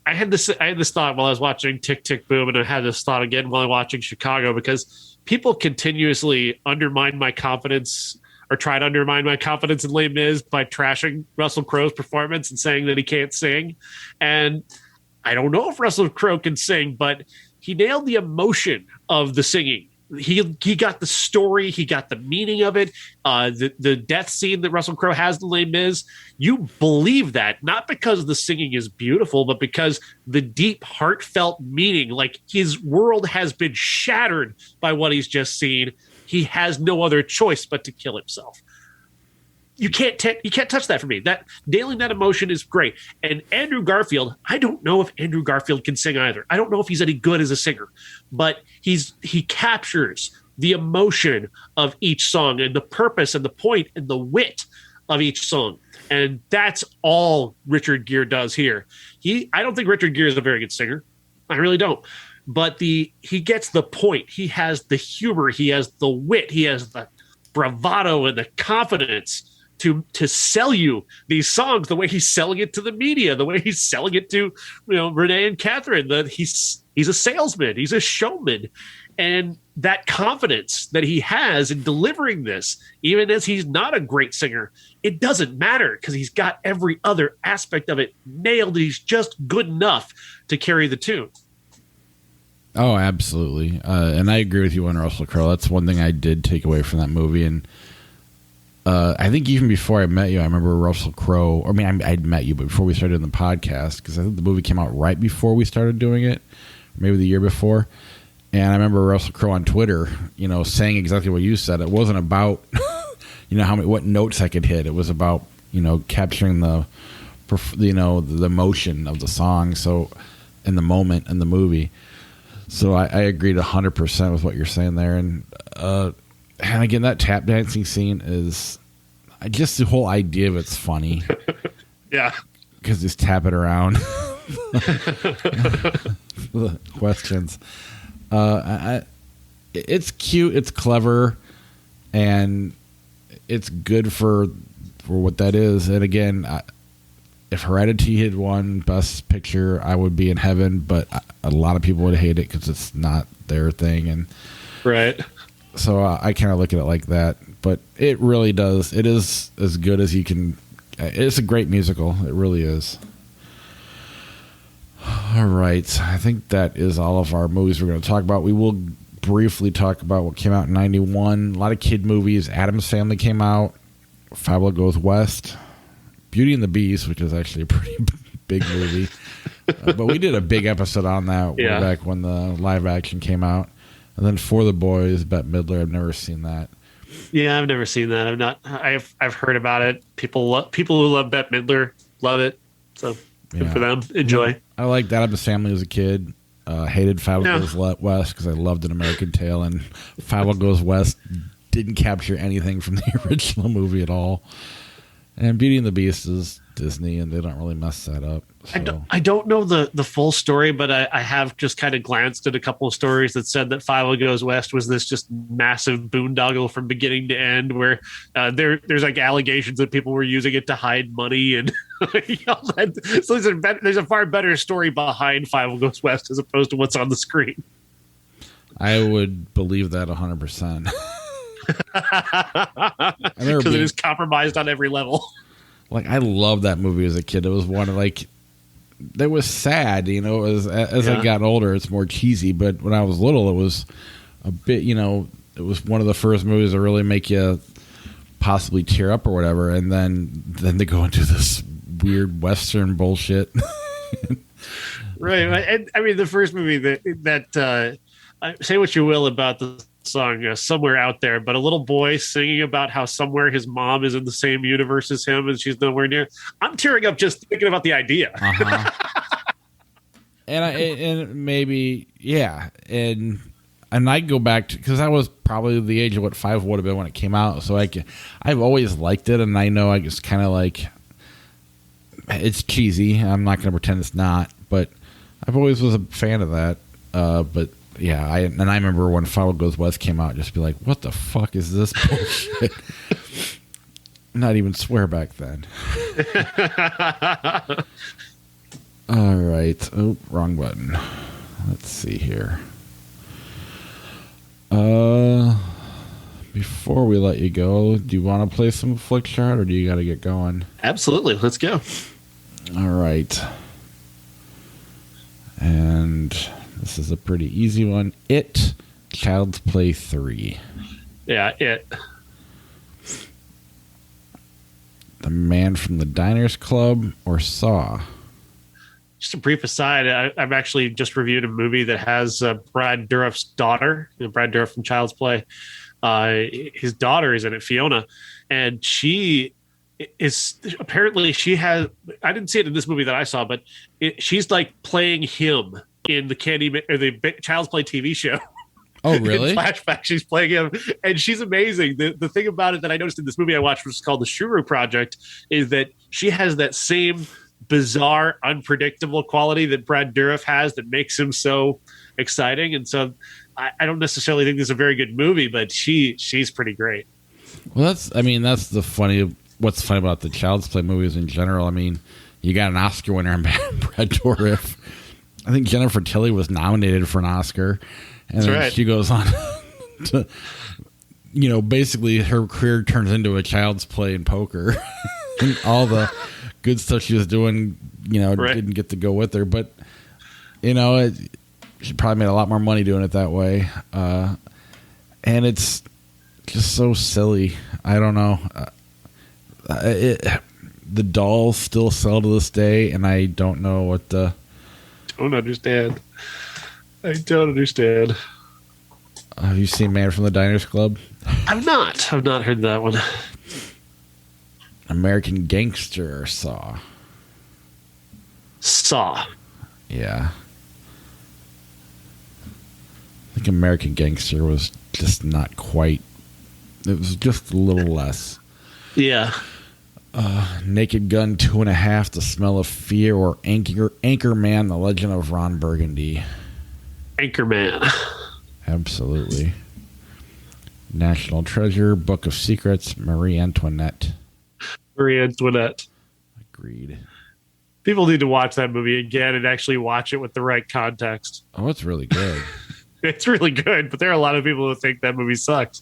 I had this thought while I was watching Tick, Tick, Boom, and I had this thought again while I'm watching Chicago, because people continuously undermine my confidence, or try to undermine my confidence in Les Mis by trashing Russell Crowe's performance and saying that he can't sing. And I don't know if Russell Crowe can sing, but he nailed the emotion of the singing. He got the story, he got the meaning of it. The death scene that Russell Crowe has in Les Mis, you believe that, not because the singing is beautiful, but because the deep, heartfelt meaning, like his world has been shattered by what he's just seen. He has no other choice but to kill himself. You can't touch that for me. That nailing that emotion is great. And Andrew Garfield, I don't know if Andrew Garfield can sing either. I don't know if he's any good as a singer, but he captures the emotion of each song and the purpose and the point and the wit of each song. And that's all Richard Gere does here. I don't think Richard Gere is a very good singer. I really don't. But he gets the point. He has the humor. He has the wit. He has the bravado and the confidence to sell you these songs the way he's selling it to the media, the way he's selling it to Renee and Catherine. That he's a salesman, he's a showman, and that confidence that he has in delivering this, even as he's not a great singer, it doesn't matter because he's got every other aspect of it nailed. He's just good enough to carry the tune. Oh, absolutely, and I agree with you on Russell Crowe. That's one thing I did take away from that movie. And I think even before I met you, I remember Russell Crowe. I'd met you, but before we started the podcast, because I think the movie came out right before we started doing it, maybe the year before. And I remember Russell Crowe on Twitter, saying exactly what you said. It wasn't about, what notes I could hit. It was about, capturing the emotion of the song. So, in the moment in the movie. So I agreed 100% with what you're saying there. And again, that tap dancing scene is just the whole idea of it's funny. Yeah. Because he's tapping around. The questions. It's cute, it's clever, and it's good for what that is. And again, if Heredity had won Best Picture, I would be in heaven, but a lot of people would hate it because it's not their thing. And right. So I kind of look at it like that, but it really does. It is as good as you can. It's a great musical. It really is. All right. I think that is all of our movies we're going to talk about. We will briefly talk about what came out in 91. A lot of kid movies. Addams Family came out. Fabula Goes West. Beauty and the Beast, which is actually a pretty big movie. But we did a big episode on that way back when the live action came out. And then For the Boys, Bette Midler. I've never seen that. Yeah, I've never seen that. I've heard about it. People who love Bette Midler love it. So Good for them. Enjoy. I liked Addams Family as a kid. Hated Five Goes West because I loved An American Tail, and Five Goes West didn't capture anything from the original movie at all. And Beauty and the Beast is Disney, and they don't really mess that up. So. I don't know the full story, but I have just kind of glanced at a couple of stories that said that Five Goes West was this just massive boondoggle from beginning to end, where there's like allegations that people were using it to hide money, and so there's a far better story behind Five Goes West as opposed to what's on the screen. I would believe that 100%. Because it is compromised on every level. Like, I loved that movie as a kid. It was one of that was sad, as I got older, it's more cheesy. But when I was little, it was a bit, it was one of the first movies that really make you possibly tear up or whatever. And then they go into this weird Western bullshit. Right. And I mean, the first movie that say what you will about the song Somewhere Out There, but a little boy singing about how somewhere his mom is in the same universe as him and she's nowhere near. I'm tearing up just thinking about the idea. And maybe, yeah. And I go back to, because I was probably the age of what 5 would have been when it came out. So I've always liked it. And I know I just kind of like, it's cheesy. I'm not going to pretend it's not, but I've always was a fan of that. But yeah, I remember when Five Goes West came out, just be like, what the fuck is this bullshit? Not even swear back then. All right. Oh, wrong button. Let's see here. Before we let you go, do you want to play some Flick Chart, or do you got to get going? Absolutely. Let's go. All right. And this is a pretty easy one. It, Child's Play 3. Yeah, It. The Man from the Diners Club, or Saw? Just a brief aside, I've actually just reviewed a movie that has Brad Dourif's daughter, Brad Dourif from Child's Play. His daughter is in it, Fiona, and she is apparently I didn't see it in this movie that I saw, but she's like playing him in the the Child's Play TV show. Oh, really? In flashback, she's playing him, and she's amazing. The thing about it that I noticed in this movie I watched, which is called The Shuru Project, is that she has that same bizarre, unpredictable quality that Brad Dourif has that makes him so exciting. And so I don't necessarily think this is a very good movie, but she's pretty great. Well, what's funny about the Child's Play movies in general. I mean, you got an Oscar winner in Brad Dourif. I think Jennifer Tilly was nominated for an Oscar, and That's then right. She goes on to, basically her career turns into a Child's Play in poker. And all the good stuff she was doing, Right. didn't get to go with her. But, she probably made a lot more money doing it that way. And it's just so silly. I don't know. The dolls still sell to this day, and I don't know what the... Don't understand. I don't understand. Have you seen Man from the Diners Club? I've not heard that one. American Gangster, or Saw? Saw. Yeah. I think American Gangster was just not quite... It was just a little less. Yeah. Naked Gun 2.5, The Smell of Fear, or Anchorman, The Legend of Ron Burgundy. Anchorman. Absolutely. National Treasure, Book of Secrets, Marie Antoinette. Marie Antoinette. Agreed. People need to watch that movie again and actually watch it with the right context. Oh, it's really good. It's really good, but there are a lot of people who think that movie sucks.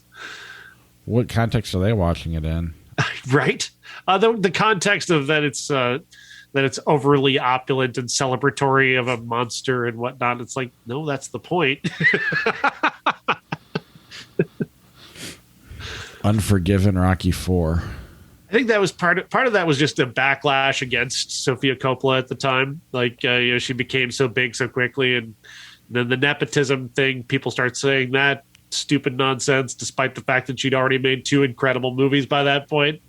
What context are they watching it in? Right? The context of that it's overly opulent and celebratory of a monster and whatnot. It's like, no, that's the point. Unforgiven, Rocky 4. I think that was part of that was just a backlash against Sofia Coppola at the time. Like, she became so big so quickly, and then the nepotism thing, people start saying that stupid nonsense, despite the fact that she'd already made 2 incredible movies by that point.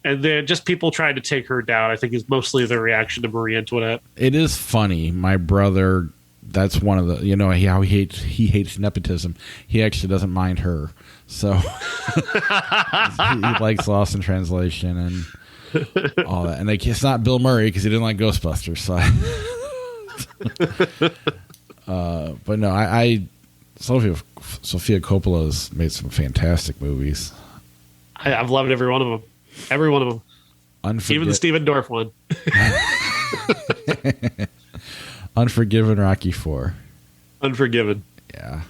and then just people trying to take her down, I think, is mostly the reaction to Marie Antoinette. It is funny. My brother, that's one of the, how he hates nepotism. He actually doesn't mind her. So he likes Lost in Translation and all that. And it's not Bill Murray because he didn't like Ghostbusters. So but no, Sofia Coppola's made some fantastic movies. I've loved every one of them. Every one of them. Even the Steven Dorff one. Unforgiven, Rocky IV. Unforgiven. Yeah.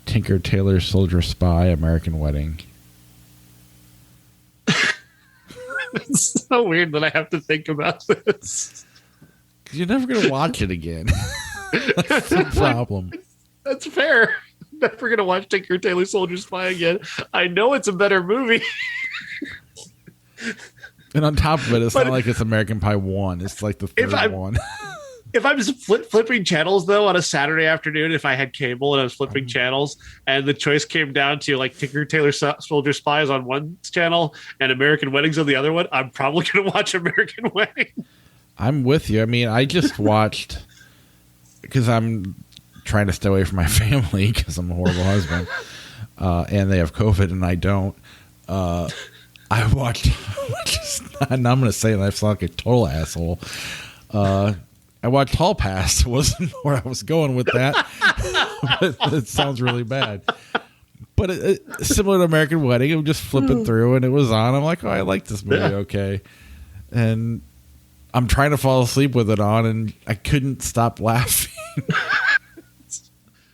Tinker Tailor Soldier Spy, American Wedding. It's so weird that I have to think about this. Because you're never going to watch it again. That's the problem. That's fair. Never going to watch Tinker Tailor Soldier Spy again. I know it's a better movie. And on top of it, it's not like it's American Pie 1. It's like the third one. If I'm just flipping channels, though, on a Saturday afternoon, if I had cable and I was flipping channels and the choice came down to like Tinker Tailor Soldier Spies on one channel and American Weddings on the other one, I'm probably going to watch American Wedding. I'm with you. I mean, I just watched, because I'm trying to stay away from my family because I'm a horrible husband and they have COVID and I don't. I watched, and I'm going to say that I sound like a total asshole. I watched Hall Pass. It wasn't where I was going with that. But it sounds really bad. But similar to American Wedding, I'm just flipping through and it was on. I'm like, oh, I like this movie. Okay. And I'm trying to fall asleep with it on and I couldn't stop laughing.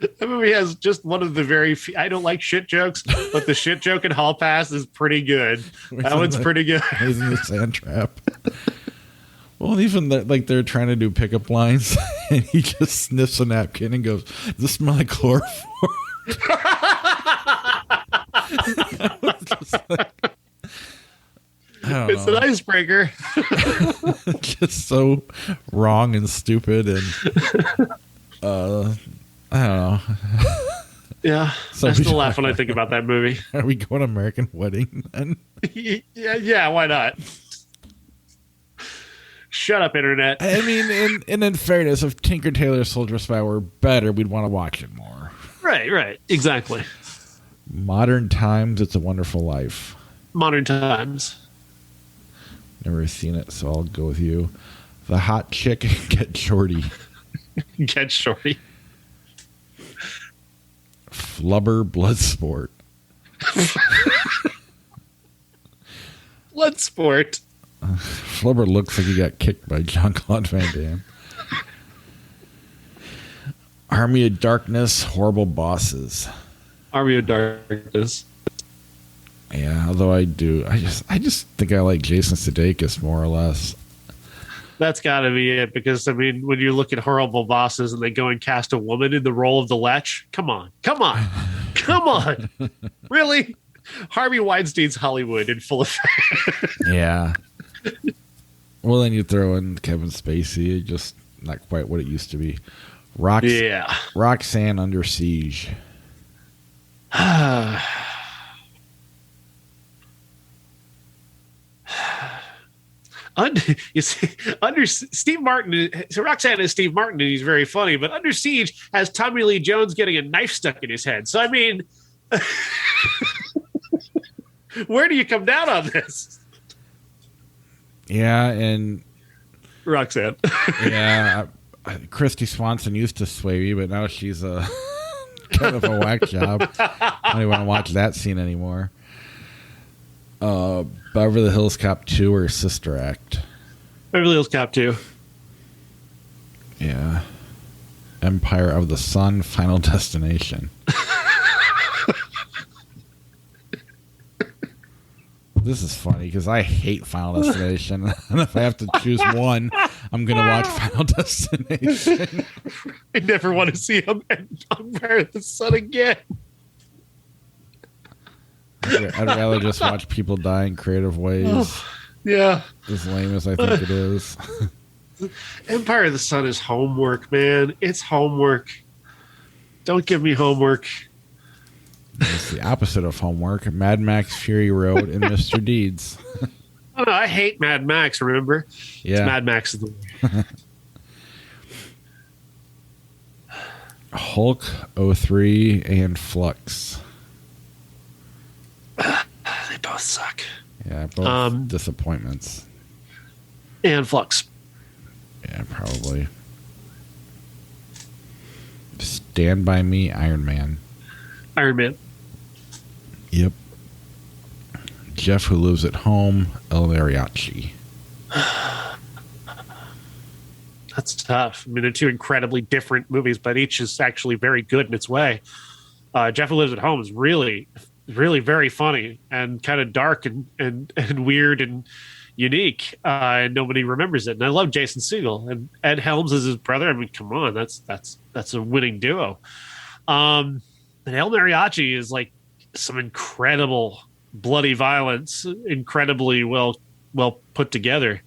That movie has just one of the very few, I don't like shit jokes, but the shit joke in Hall Pass is pretty good. That one's pretty good. He's in the sand trap. Well, even they're trying to do pickup lines, and he just sniffs a napkin and goes, "Does this smell like chloroform?" It's an icebreaker. Just so wrong and stupid, and I don't know. Yeah, so I still laugh when I think about that movie. Are we going to American Wedding then? Yeah, why not? Shut up, Internet. I mean, in fairness, if Tinker Tailor Soldier Spy were better, we'd want to watch it more. Right, exactly. Modern Times, It's a Wonderful Life. Modern Times. Never seen it, so I'll go with you. The Hot Chick, Get Shorty. Get Shorty. Flubber, Bloodsport. Bloodsport. Flubber looks like he got kicked by Jean-Claude Van Damme. Army of Darkness, Horrible Bosses. Army of Darkness. Yeah, although I just think I like Jason Sudeikis more or less. That's got to be it, because, I mean, when you look at Horrible Bosses and they go and cast a woman in the role of the Lech, come on. Really? Harvey Weinstein's Hollywood in full effect. Yeah. Well, then you throw in Kevin Spacey, just not quite what it used to be. Roxanne, Under Siege. You see, under Steve Martin, so Roxanne is Steve Martin, and he's very funny. But Under Siege has Tommy Lee Jones getting a knife stuck in his head. So I mean, where do you come down on this? Yeah, and Roxanne. Yeah, Christy Swanson used to sway me, but now she's a kind of a whack job. I don't even want to watch that scene anymore. Beverly Hills Cop 2 or Sister Act? Beverly Hills Cop 2. Yeah. Empire of the Sun, Final Destination. This is funny because I hate Final Destination. And if I have to choose one, I'm going to watch Final Destination. I never want to see Empire of the Sun again. I'd rather just watch people die in creative ways. Yeah. As lame as I think it is. Empire of the Sun is homework, man. It's homework. Don't give me homework. It's the opposite of homework. Mad Max Fury Road and Mr. Deeds. Oh, no, I hate Mad Max, remember? Yeah. It's Mad Max is the way. Hulk 03 and Flux. They both suck. Yeah, both disappointments. And Flux. Yeah, probably. Stand By Me, Iron Man. Iron Man. Yep. Jeff Who Lives at Home, El Mariachi. That's tough. I mean, they're two incredibly different movies, but each is actually very good in its way. Jeff Who Lives at Home is really, really very funny and kind of dark and weird and unique. And nobody remembers it. And I love Jason Segel, and Ed Helms is his brother. I mean, come on, that's a winning duo. And El Mariachi is like some incredible bloody violence, incredibly well put together.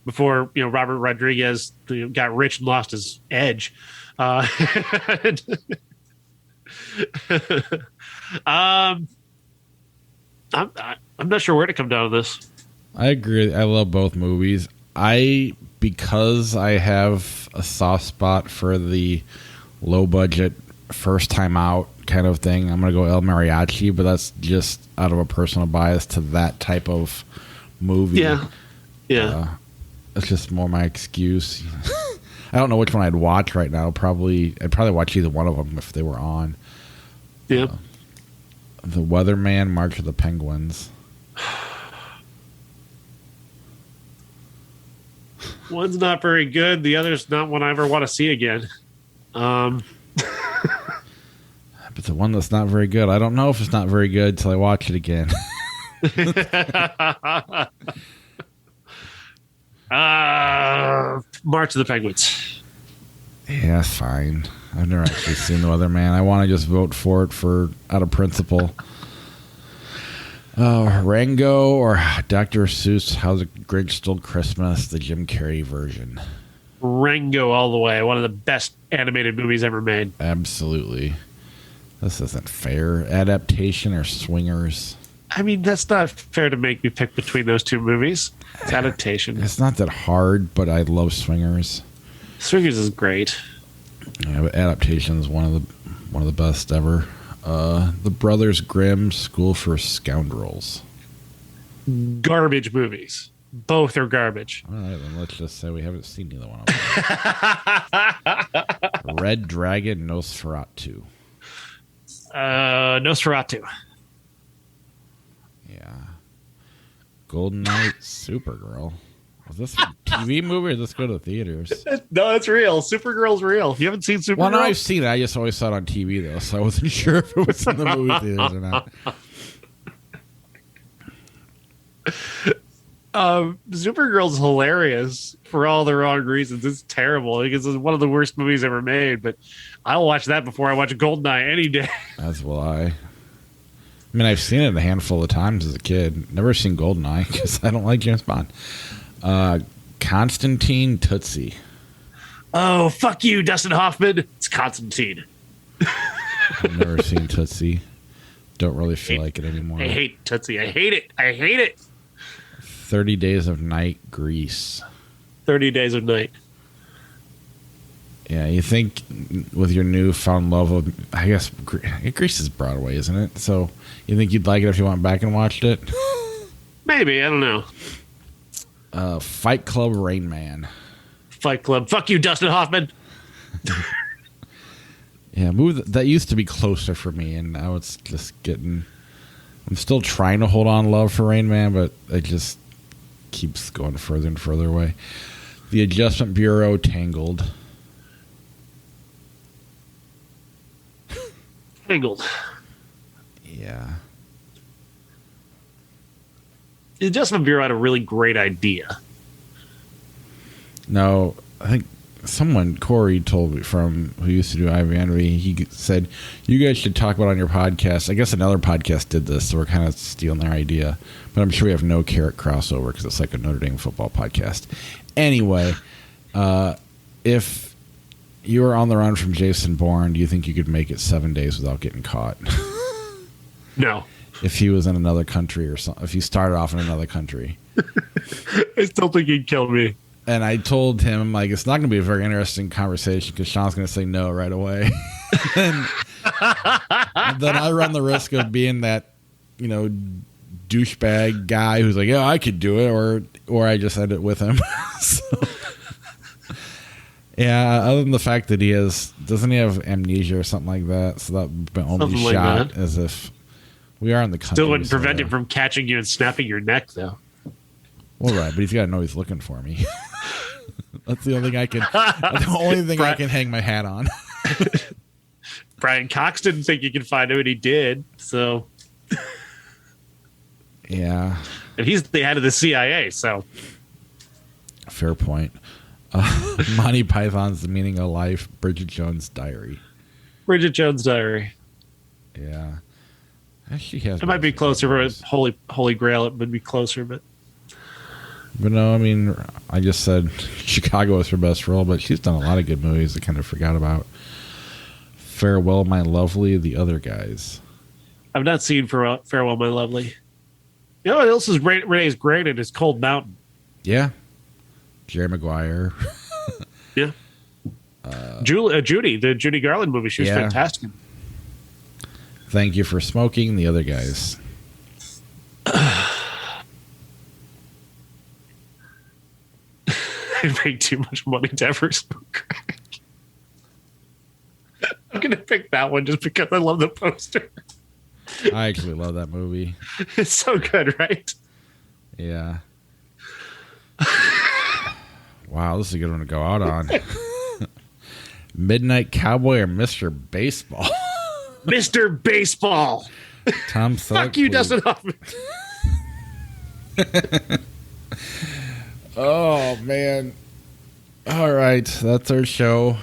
Before Robert Rodriguez got rich and lost his edge. I'm not sure where to come down on this. I agree. I love both movies. Because I have a soft spot for the low budget first time out kind of thing, I'm going to go El Mariachi, but that's just out of a personal bias to that type of movie. Yeah. It's just more my excuse. I don't know which one I'd watch right now. I'd probably watch either one of them if they were on. Yeah. The Weatherman, March of the Penguins. One's not very good. The other's not one I ever want to see again. But the one that's not very good, I don't know if it's not very good until I watch it again. March of the Penguins. Yeah, that's fine. I've never actually seen The Weatherman. I want to just vote for it out of principle. Rango or Dr. Seuss, How the Grinch Stole Christmas, the Jim Carrey version. Rango all the way. One of the best animated movies ever made. Absolutely. This isn't fair. Adaptation or Swingers? I mean, that's not fair to make me pick between those two movies. It's adaptation. It's not that hard, but I love Swingers. Swingers is great. Yeah, but adaptation is one of the best ever. The Brothers Grimm, School for Scoundrels. Garbage movies. Both are garbage. All right, then let's just say we haven't seen either one of them. Red Dragon, Nosferatu. Nosferatu. Yeah. Golden Knight, Supergirl. Was this a TV movie or did this go to the theaters? No, it's real. Supergirl's real. You haven't seen Supergirl? Well, no, I've seen it. I just always saw it on TV, though, so I wasn't sure if it was in the movie theaters or not. Supergirl's hilarious for all the wrong reasons. It's terrible. It's one of the worst movies ever made, but I'll watch that before I watch Goldeneye any day. That's why. I mean, I've seen it a handful of times as a kid. Never seen Goldeneye because I don't like James Bond. Constantine, Tootsie. Oh, fuck you, Dustin Hoffman. It's Constantine. I've never seen Tootsie. Don't really feel like it anymore. I hate Tootsie. I hate it. 30 Days of Night, Grease. 30 Days of Night. Yeah, you think with your newfound love of, I guess, Grease is Broadway, isn't it? So you think you'd like it if you went back and watched it? Maybe. I don't know. Fight Club, Rain Man. Fight Club. Fuck you, Dustin Hoffman. Yeah, movie that used to be closer for me, and now it's just getting... I'm still trying to hold on love for Rain Man, but it just keeps going further and further away. The Adjustment Bureau, Tangled. Tangled. Yeah. The Adjustment Bureau had a really great idea. No, I think Corey told me from who used to do IVN, he said, you guys should talk about it on your podcast. I guess another podcast did this, so we're kind of stealing their idea. But I'm sure we have no Carrot crossover because it's like a Notre Dame football podcast. Anyway, if you were on the run from Jason Bourne, do you think you could make it 7 days without getting caught? No. If he was in another country or something, if he started off in another country. I still think he'd kill me. And I told him, like, it's not going to be a very interesting conversation because Sean's going to say no right away. and then I run the risk of being that, douchebag guy who's like, yeah, I could do it, or I just end it with him. So, yeah, other than the fact that doesn't he have amnesia or something like that? So that would be only Something shot like that. as if we are in the country. Still wouldn't prevent him from catching you and snapping your neck, though. Well, right, but he's got to know he's looking for me. That's the only thing I can I can hang my hat on. Brian Cox didn't think you could find him, and he did. So, yeah, and he's the head of the CIA. So, fair point. Monty Python's The Meaning of Life, Bridget Jones' Diary. Bridget Jones' Diary. Yeah, she has. It might be closer for Holy Grail. It would be closer, but no, I mean, I just said Chicago was her best role, but she's done a lot of good movies I kind of forgot about. Farewell, My Lovely, The Other Guys. I've not seen Farewell, My Lovely. You know what else is Renee's great at is Cold Mountain. Yeah. Jerry Maguire. Yeah. Judy, the Judy Garland movie, she was fantastic. Thank You for Smoking, The Other Guys. I'd make too much money to ever smoke crack. I'm going to pick that one just because I love the poster. I actually love that movie. It's so good, right? Yeah. Wow, this is a good one to go out on. Midnight Cowboy or Mr. Baseball? Mr. Baseball. Tom Selleck. Fuck you, Dustin Hoffman. Oh, man. All right. That's our show.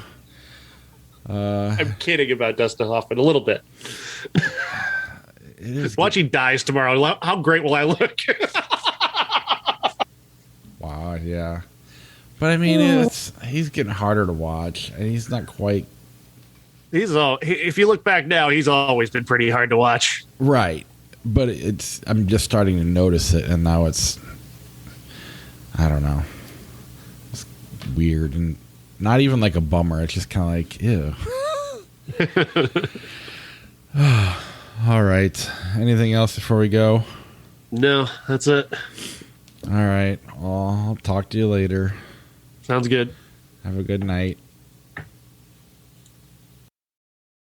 I'm kidding about Dustin Hoffman a little bit. Watch he dies tomorrow. How great will I look? Wow, yeah. But I mean, he's getting harder to watch, and he's not quite. If you look back now, he's always been pretty hard to watch. Right, but I'm just starting to notice it, and now I don't know. It's weird and not even like a bummer. It's just kind of like, ew. All right. Anything else before we go? No, that's it. All right. Well, I'll talk to you later. Sounds good. Have a good night.